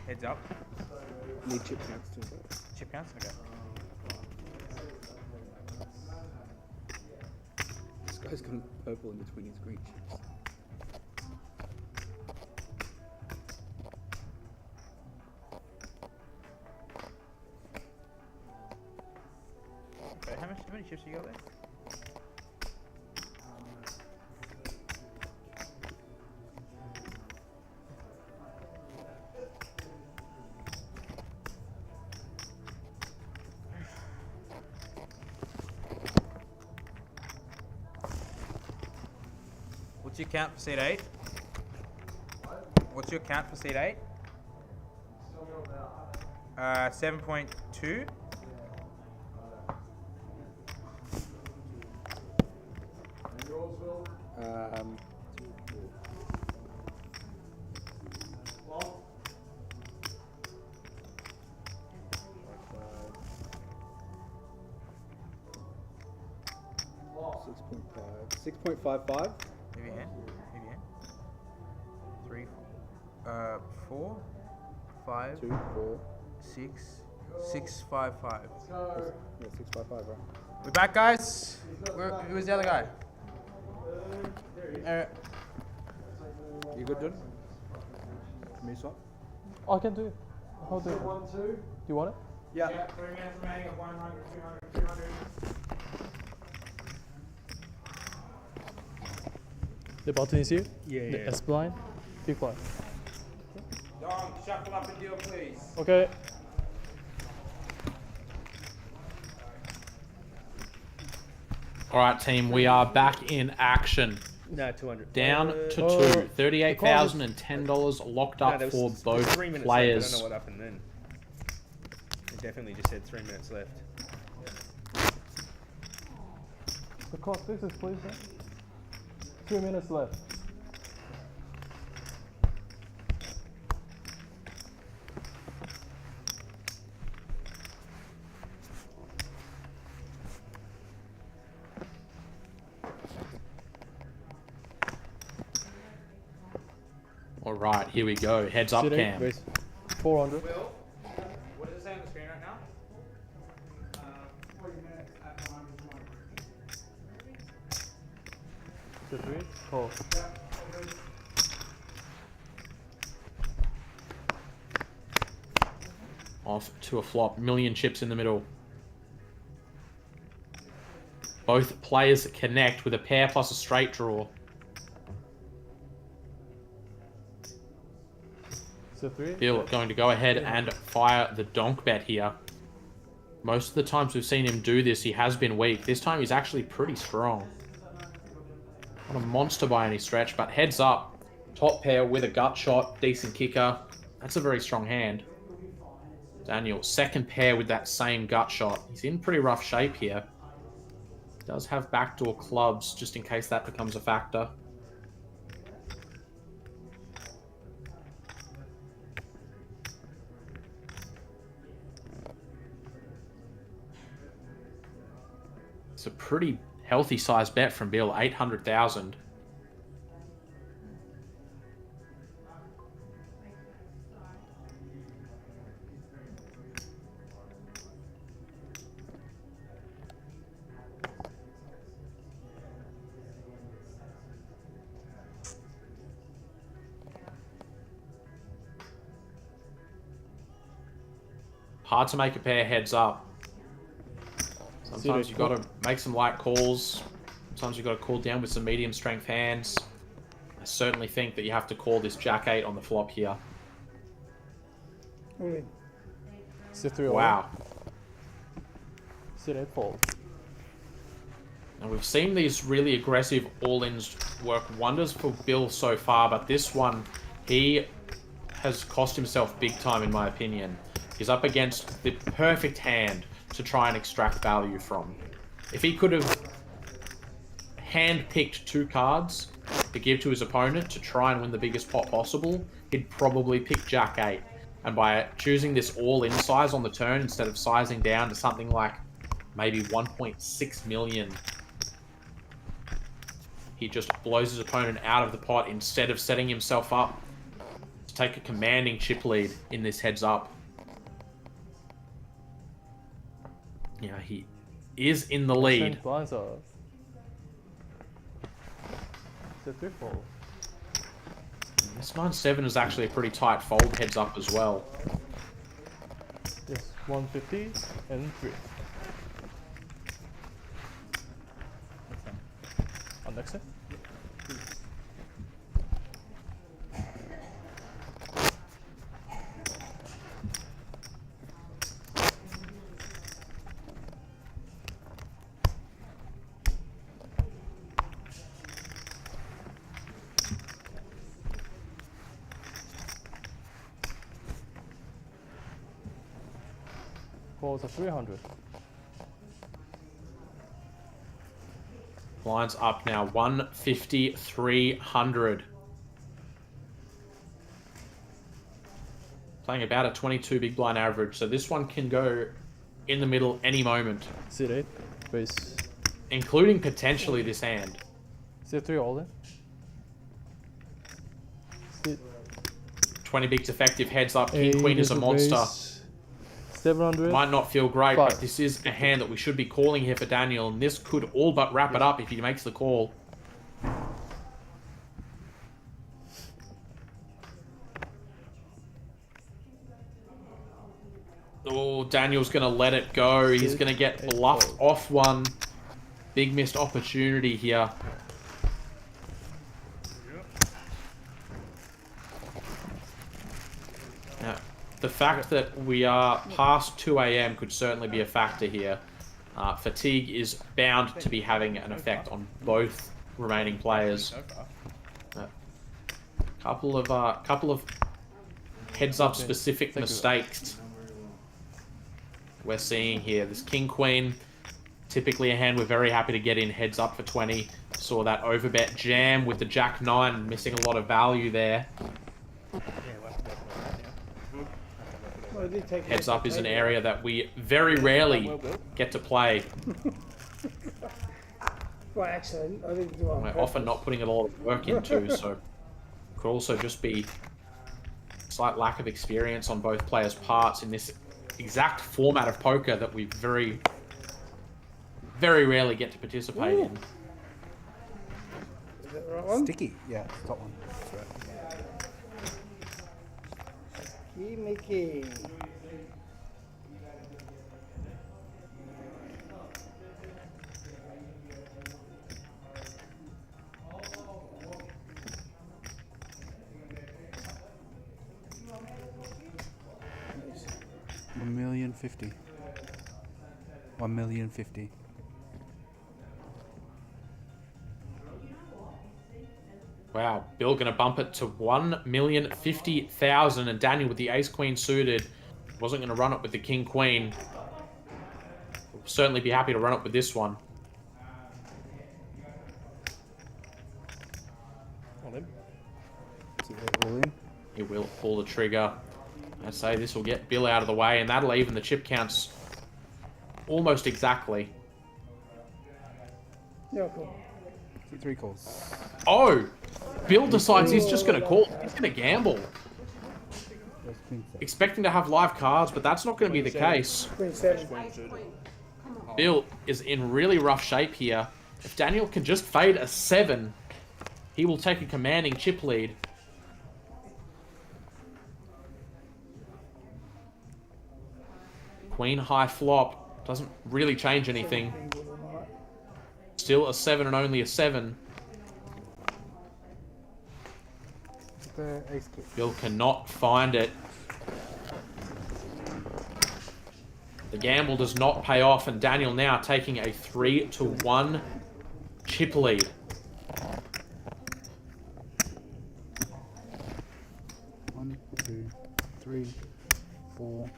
Heads up. Need chip counts too. Chip counts? Okay. This guy's got purple in between his green chips. Okay, how many chips you got there? What's your count for seat 8? What's your count for seat 8? 7.2. Um, 6.55. Maybe hand. 3, 4, 5, 2, 4. 6, 6, 5, 5. Yeah, 655, right? We're back, guys. Who's the other guy? You good, dude? Me swap? I can do it. I'll do it. Do you want it? Yeah. 3 minutes remaining of 100, 200, 300. The button is here. Yeah, The S blind. P blind. Dom, shuffle up and deal, please. Okay. All right, team, we are back in action. No, 200. Down to two. $38,010 locked up for both 3 minutes players. Left. I don't know what happened then. It definitely just said 3 minutes left. The cost fixes, please. 2 minutes left. All right, here we go. Heads up, Sitting, Cam. base. 400. Will, what does it say on the screen right now? The 3. Call. Off to a flop. Million chips in the middle. Both players connect with a pair plus a straight draw. So 3. Bill going to go ahead and fire the donk bet here. Most of the times we've seen him do this, he has been weak. This time he's actually pretty strong. Not a monster by any stretch, but heads up. Top pair with a gut shot, decent kicker. That's a very strong hand. Daniel, second pair with that same gut shot. He's in pretty rough shape here. Does have backdoor clubs, just in case that becomes a factor. It's a pretty healthy size bet from Bill, 800,000. Hard to make a pair heads up. Sometimes you've got to make some light calls. Sometimes you've got to call down with some medium strength hands. I certainly think that you have to call this Jack 8 on the flop here. Sit 3. Wow. Sit 8 fold. And we've seen these really aggressive all-ins work wonders for Bill so far, but this one, he has cost himself big time in my opinion. He's up against the perfect hand to try and extract value from. If he could have hand-picked 2 cards, to give to his opponent to try and win the biggest pot possible, he'd probably pick Jack 8. And by choosing this all-in size on the turn instead of sizing down to something like maybe 1.6 million, he just blows his opponent out of the pot instead of setting himself up to take a commanding chip lead in this heads up. Yeah, he is in the lead. Blinds are. It's a 3-fold. This 9-7 is actually a pretty tight fold heads up as well. Yes, 150 and 3. On next set. Calls a 300. Blinds up now, 150, 300. Playing about a 22 big blind average, so this one can go in the middle any moment. Sit 8. Base. Including potentially this hand. Sit 3 all in. Sit 20 bigs effective heads up, King Queen is a base. monster. 700. Might not feel great, but 5. this is a hand that we should be calling here for Daniel, and this could all but wrap it up if he makes the call. Oh, Daniel's going to let it go. He's going to get bluffed off one. Big missed opportunity here. Now, the fact that we are past 2 AM could certainly be a factor here. Fatigue is bound to be having an effect on both remaining players. Couple of heads-up specific mistakes we're seeing here. This King Queen, typically a hand we're very happy to get in heads up for 20. Saw that overbet jam with the Jack 9, missing a lot of value there. Heads up is an area that we very rarely get to play. By accident, I didn't do it on We're purpose. often not putting a lot of work into, so could also just be a slight lack of experience on both players' parts in this exact format of poker that we very, very rarely get to participate in. Is that the right one? Sticky. Yeah, it's top one. That's right. Mickey. $1,050,000. 1,050,000. Wow, Bill gonna bump it to 1,050,000, and Daniel with the ace queen suited wasn't gonna run it with the king queen. We'll certainly be happy to run it with this one. All in. So they're all in. He will pull the trigger. I'd say this will get Bill out of the way, and that'll even the chip counts almost exactly. Yeah, cool. 3 calls. Oh! Bill decides he's just gonna call. He's gonna gamble. That's queen set. Expecting to have live cards, but that's not gonna be the case. Queen 7. Bill is in really rough shape here. If Daniel can just fade a 7, he will take a commanding chip lead. Queen high flop doesn't really change anything. Still a 7 and only a 7. The ace king. Bill cannot find it. The gamble does not pay off, and Daniel now taking a 3-1 chip lead. One, 2, 3, 4.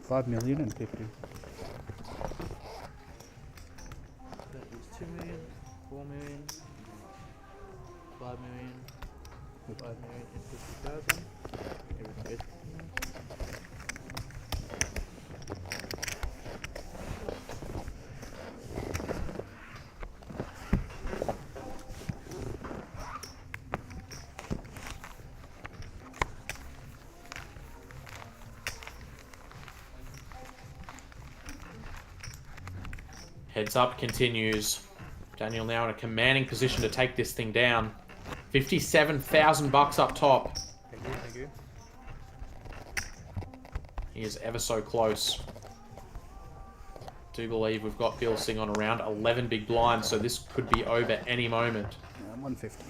5,050,000. That is 2 million, 4 million. 5,050,000. Every bit. Heads up continues. Daniel now in a commanding position to take this thing down. 57,000 bucks up top. Thank you, thank you. He is ever so close. Do believe we've got Bill sitting on around 11 big blinds, so this could be over any moment. 150.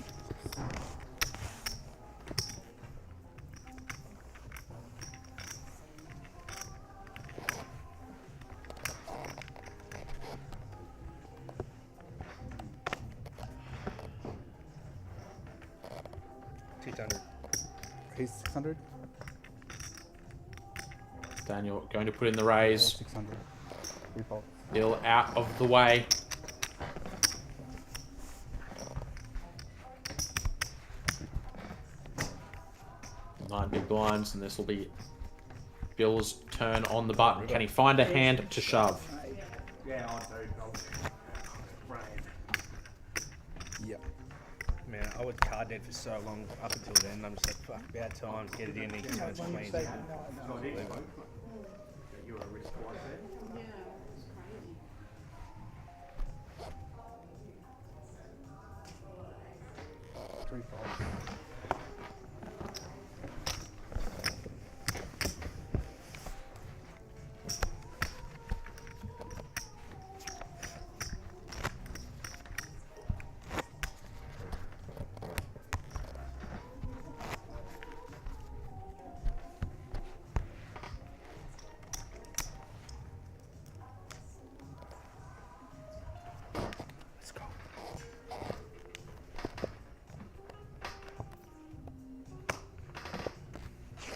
Raise 600. Daniel going to put in the raise. 600. Refault. Bill out of the way. Nine big blinds, and this will be Bill's turn on the button. Can he find a hand to shove? Yeah. Man, I was card dead for so long up until then. I'm just like, fuck, about time, get it in, he turns clean. You were a risk like that. Yeah, it's crazy. Three five.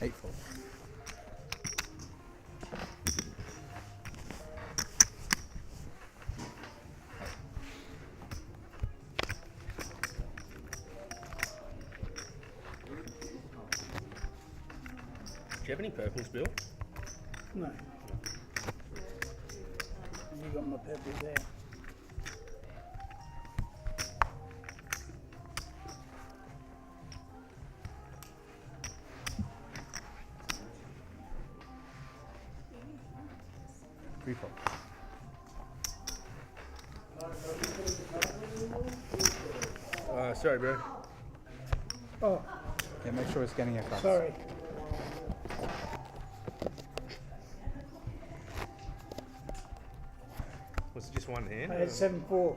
Eightfold. Do you have any purples, Bill? No. You got my purple there. Refault. Sorry, bro. Oh, Yeah, make sure it's getting across. sorry. Was it just one hand? I had 7-4.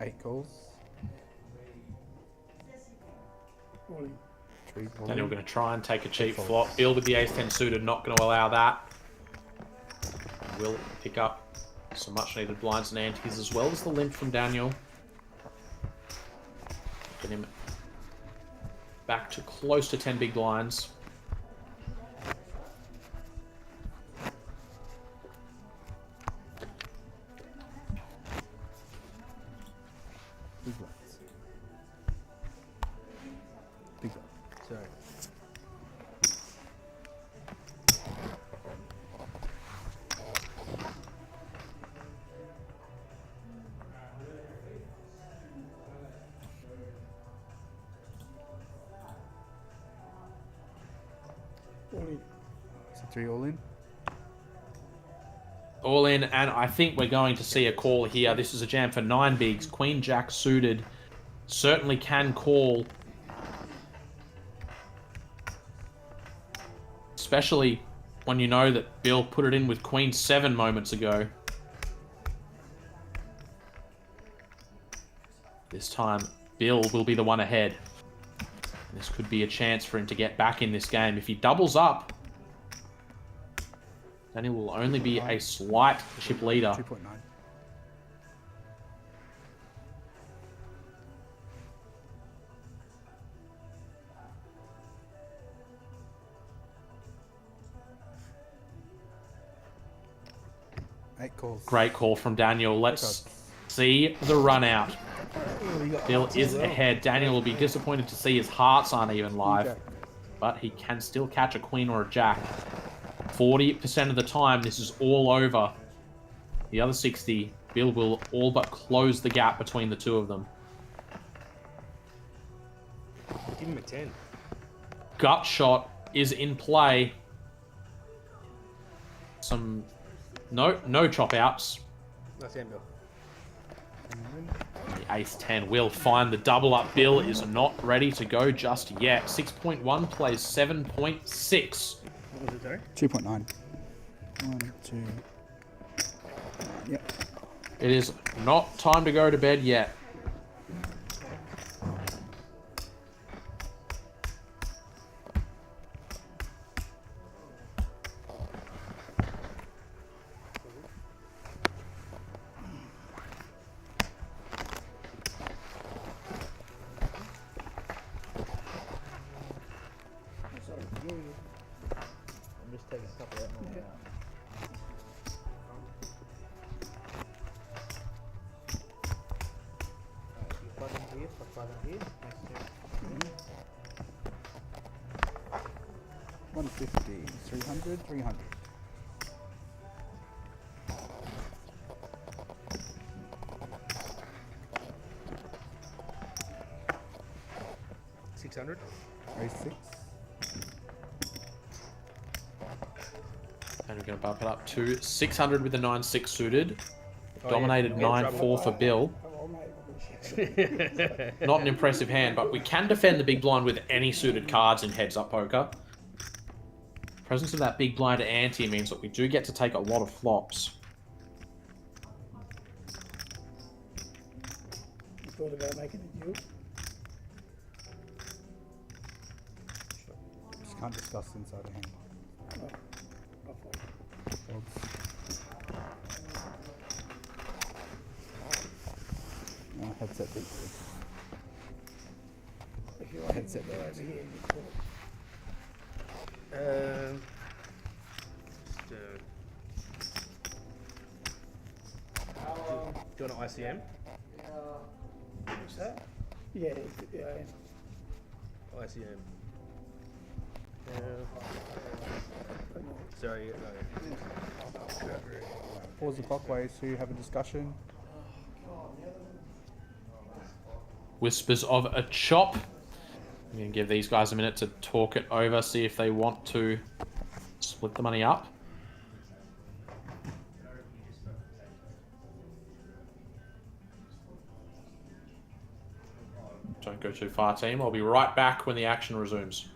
Eight goals. Three goals. Daniel going to try and take a cheap flop. Bill with the ace-10 suited, not going to allow that. Will pick up some much-needed blinds and antes, as well as the limp from Daniel. Get him back to close to 10 big blinds. Big blinds. Big blinds. Sorry. So three all in. All in, and I think we're going to see a call here. This is a jam for 9 bigs. Queen Jack suited certainly can call. Especially when you know that Bill put it in with Queen 7 moments ago. This time, Bill will be the one ahead. This could be a chance for him to get back in this game. If he doubles up, Daniel will only be a slight chip leader. 2.9. Eight calls. Great call from Daniel. Let's see the run out. Bill is ahead. Daniel will be disappointed to see his hearts aren't even live, but he can still catch a queen or a jack. 40% of the time, this is all over. The other 60, Bill will all but close the gap between the two of them. Give him a 10. Gut shot is in play. No chop outs. Nice hand, Bill. The ace 10 will find the double up. Bill is not ready to go just yet. 6.1 plays 7.6. What was it, sorry? 2.9. 1, 2. Yep. It is not time to go to bed yet. I'm just taking a couple out now. Plug in here, plug in here. Next to 150. 300. 300. $600. Ace 6. And we're going to bump it up to 600 with the 9-6 suited. Oh, Dominated yeah. 9-4 for Bill. Not an impressive hand, but we can defend the big blind with any suited cards in heads-up poker. Presence of that big blind ante means that we do get to take a lot of flops. You thought about making a deal? Just can't discuss inside a hand. Headset beat you. Headset there. Just, do you want an ICM? What's that? Yeah, yeah. ICM. Sorry, no. Pause the clockways to have a discussion. Whispers of a chop. I'm going to give these guys a minute to talk it over, see if they want to split the money up. Don't go too far, team. I'll be right back when the action resumes.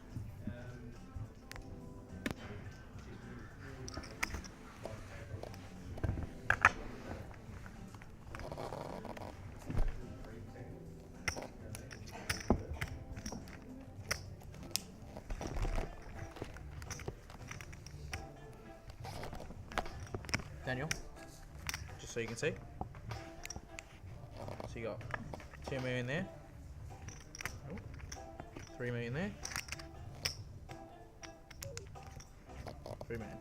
Daniel, just so you can see. So you got 2 million there, 3 million there, 3 million.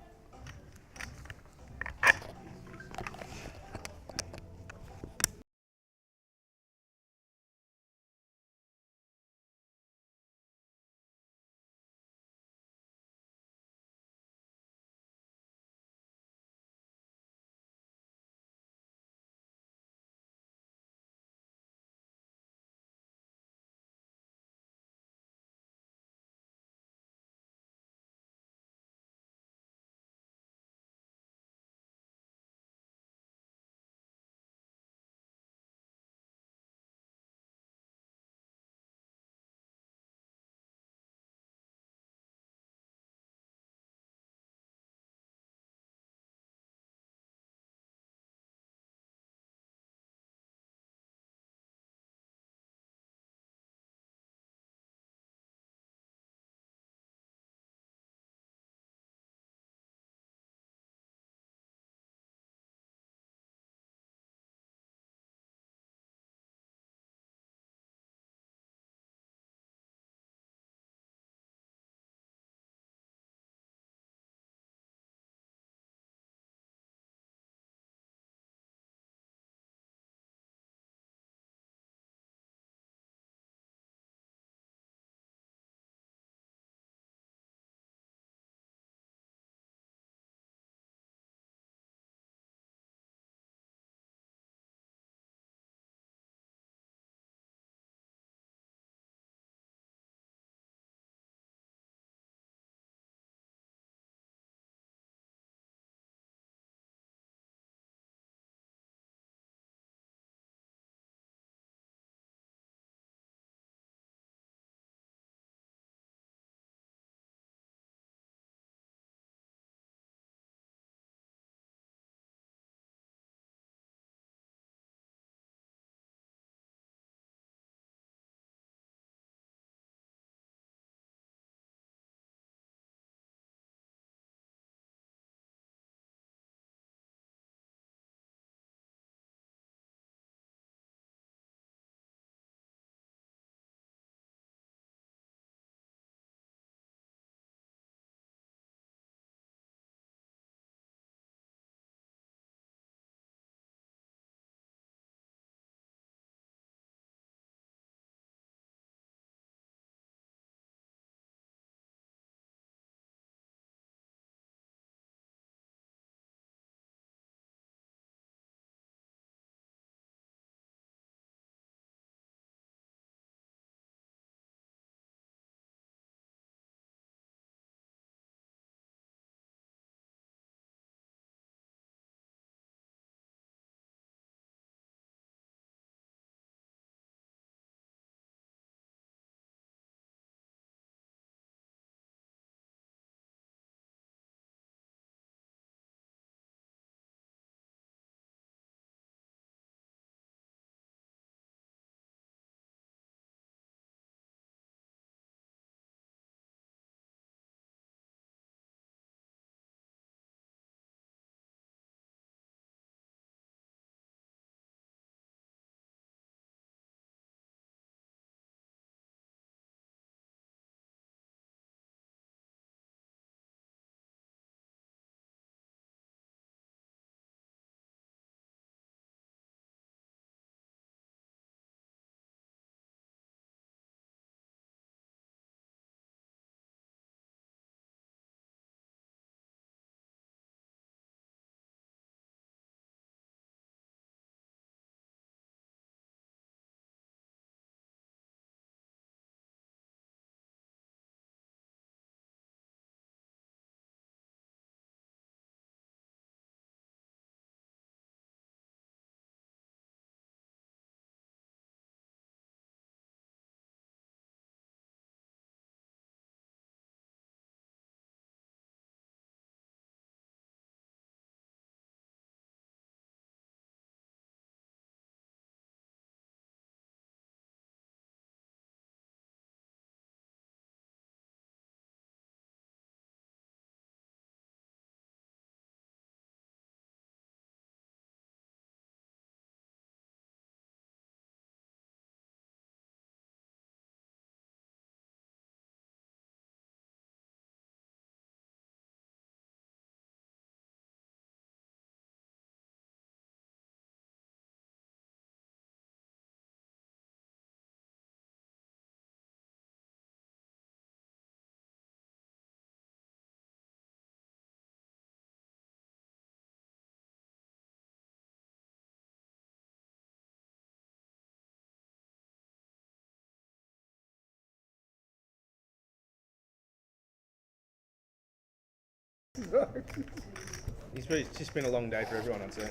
It's just been a long day for everyone, I'd say.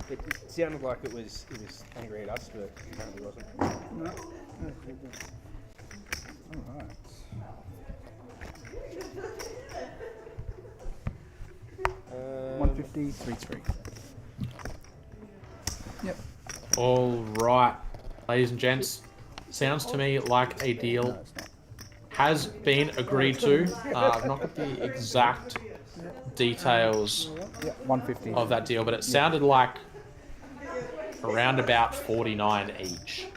It sounded like it was angry at us, but apparently wasn't. No, that's good. Alright. Um, 150, 3-3. Yep. All right, ladies and gents. Sounds to me like a No, deal it's not. has been agreed to. I've not got the exact details Yeah, 150. of that deal, but it sounded like around about 49 each.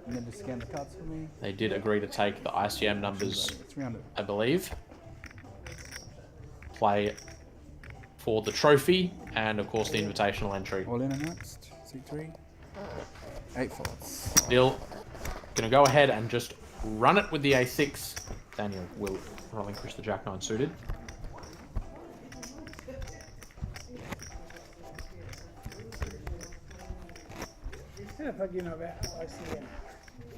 And then just scan the cards for me. They did agree to take the ICM numbers, 300. I believe. Play for the trophy and, of course, the invitational entry. All in announced. C3. 8 folds. Bill, gonna go ahead and just run it with the A6. Daniel will relinquish the Jack 9 suited. How the fuck do you know about ICM?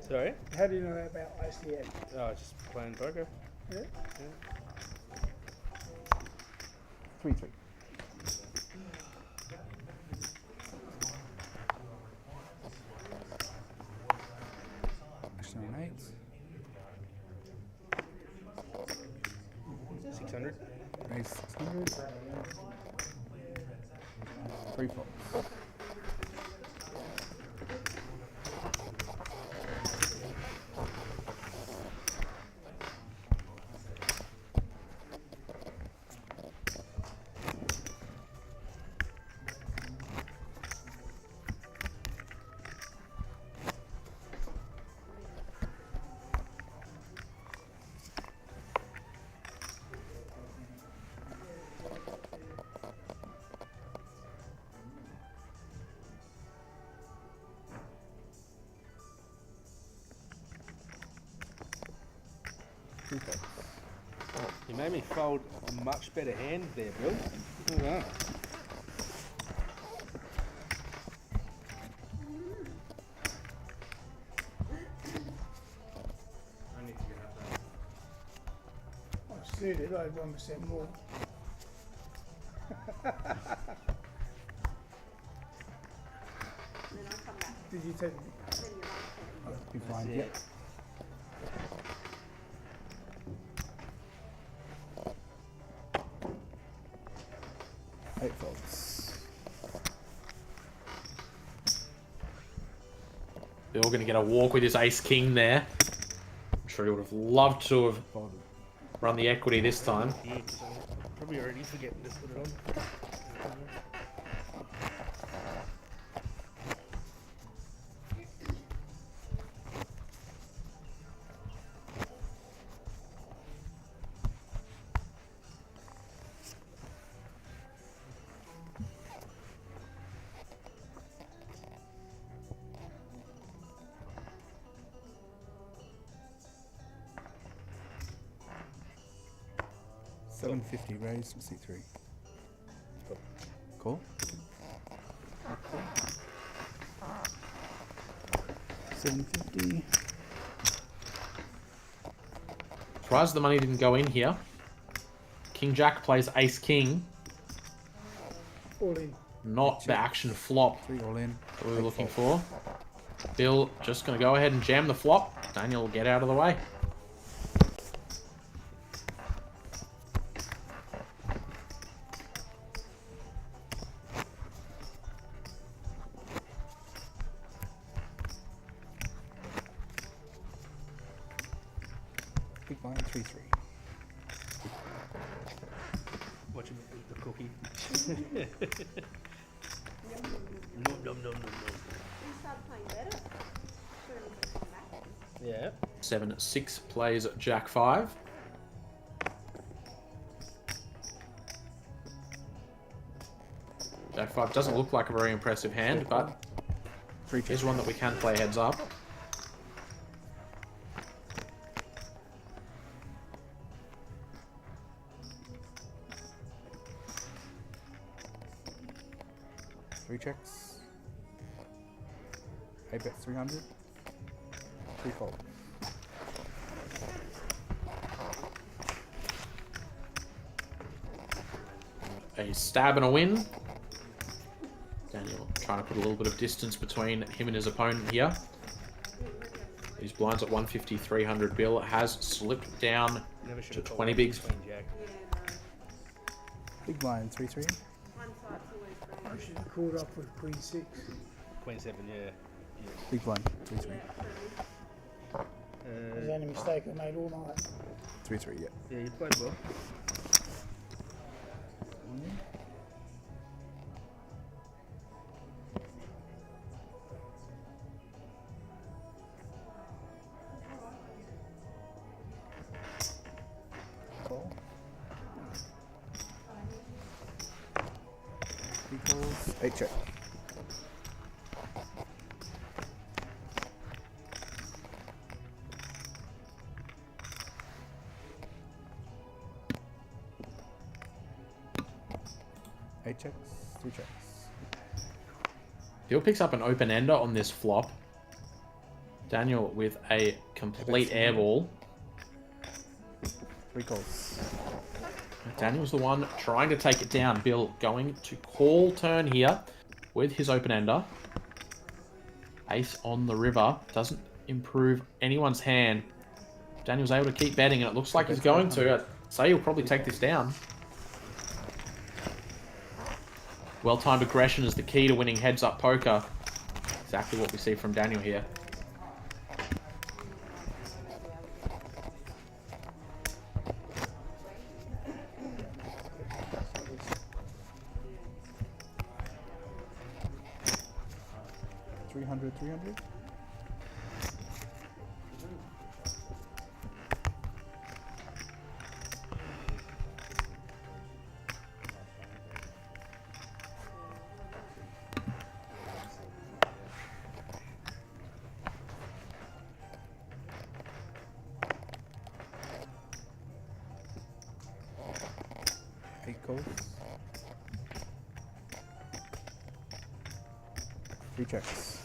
Sorry? How do you know about ICM? Oh, just playing poker. Yeah? 3-3. Action on 8. 600. Raise 600. 3 folds. You made me fold a much better hand there, Bill. Look at that. I suited, I had 1% more. Did you take it? Be blind, That's yep. it. Eight folds. Bill gonna get a walk with his ace king there. I'm sure he would have loved to have Folded. run the equity this time. Yeah, 'cause I'm probably already forgetting to put it on. $750 raised from C3. Cool. $750. Surprised the money didn't go in here. King Jack plays ace king, All in. not the action flop 3 all in. that we were Eight looking fold. for. Bill just gonna go ahead and jam the flop. Daniel will get out of the way. Big blind 3-3. Watch him eat the cookie. Nom nom nom nom nom. You started playing better. Soon as I come back. Yeah. 7-6 plays Jack 5. Jack 5 doesn't look like a very impressive hand, but 3 is one that we can play heads up. Three checks. A bet 300. 3 fold. a stab and a win. Daniel trying to put a little bit of distance between him and his opponent here. These blinds at 150, 300. Bill has slipped down to 20 bigs. Big blind, 3-3. I should have called up with Queen 6. Queen 7, yeah. Big blind, 3-3. That's the only mistake I made all night. 3-3, yeah. Yeah, you played well. Call. Equals 8 check. Eight checks, 3 checks. Bill picks up an open ender on this flop. Daniel with a complete airball. 3 calls. Daniel's the one trying to take it down. Bill going to call turn here with his open ender. Ace on the river. Doesn't improve anyone's hand. Daniel's able to keep betting, and it looks like he's going to. I'd say he'll probably take this down. Well-timed aggression is the key to winning heads-up poker. Exactly what we see from Daniel here. $300. Eight calls. 3 checks.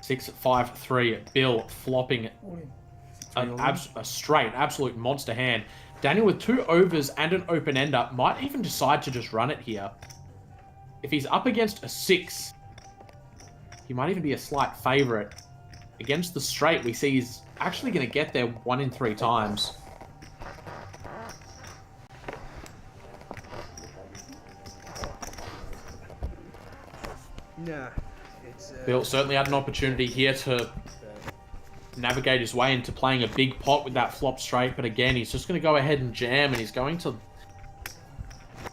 Six, 5, 3. Bill flopping a straight, absolute monster hand. Daniel with 2 overs and an open ender might even decide to just run it here. If he's up against a 6, he might even be a slight favourite. Against the straight, we see he's actually going to get there 1 in 3 times. Nah, it's... Bill certainly had an opportunity here to navigate his way into playing a big pot with that flop straight, but again, he's just going to go ahead and jam, and he's going to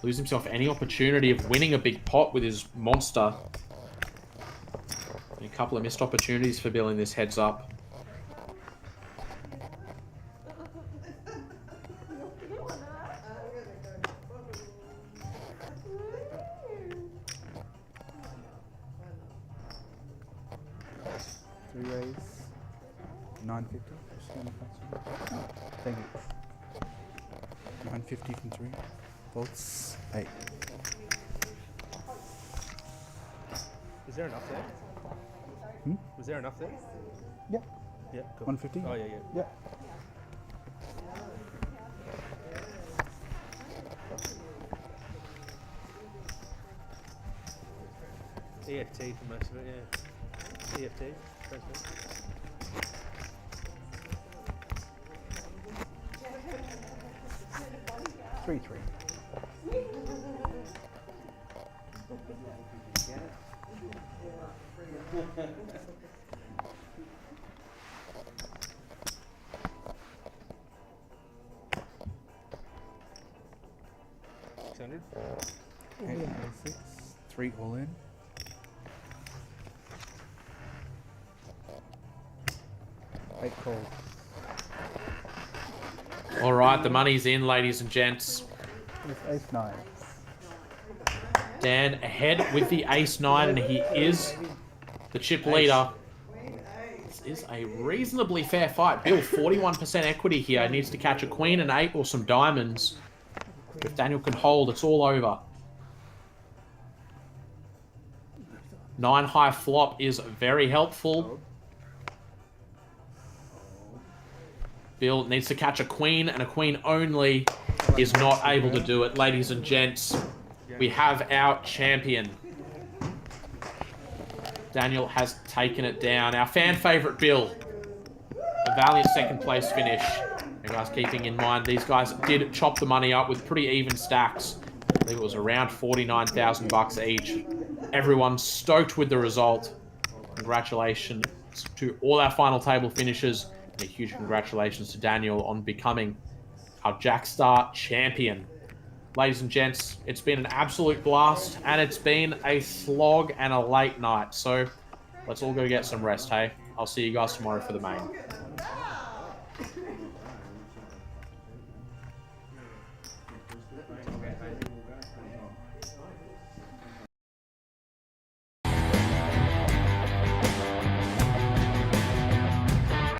lose himself any opportunity of winning a big pot with his monster. A couple of missed opportunities for Bill in this heads up. Three raise. 950. Thank you. 950 from 3. Bolts 8. Was there enough there? Was there enough there? Yeah. Yeah, cool. 150? Oh, yeah, yeah. Yeah. EFT for most of it, yeah. EFT, transfer. Three. $600. 896. 3 all in. Eight calls. All right, the money's in, ladies and gents. With ace 9. Dan ahead with the ace-9, and he is the chip leader. This is a reasonably fair fight. Bill, 41% equity here. Needs to catch a queen, an 8, or some diamonds. If Daniel can hold, it's all over. 9 high flop is very helpful. Bill needs to catch a queen, and a queen only is not able to do it. Ladies and gents, we have our champion. Daniel has taken it down. Our fan favorite Bill. A valiant second place finish. You guys keeping in mind, these guys did chop the money up with pretty even stacks. I believe it was around 49,000 bucks each. Everyone's stoked with the result. Congratulations to all our final table finishers. And a huge congratulations to Daniel on becoming our Jackstar champion. Ladies and gents, it's been an absolute blast, and it's been a slog and a late night. So let's all go get some rest, hey? I'll see you guys tomorrow for the main.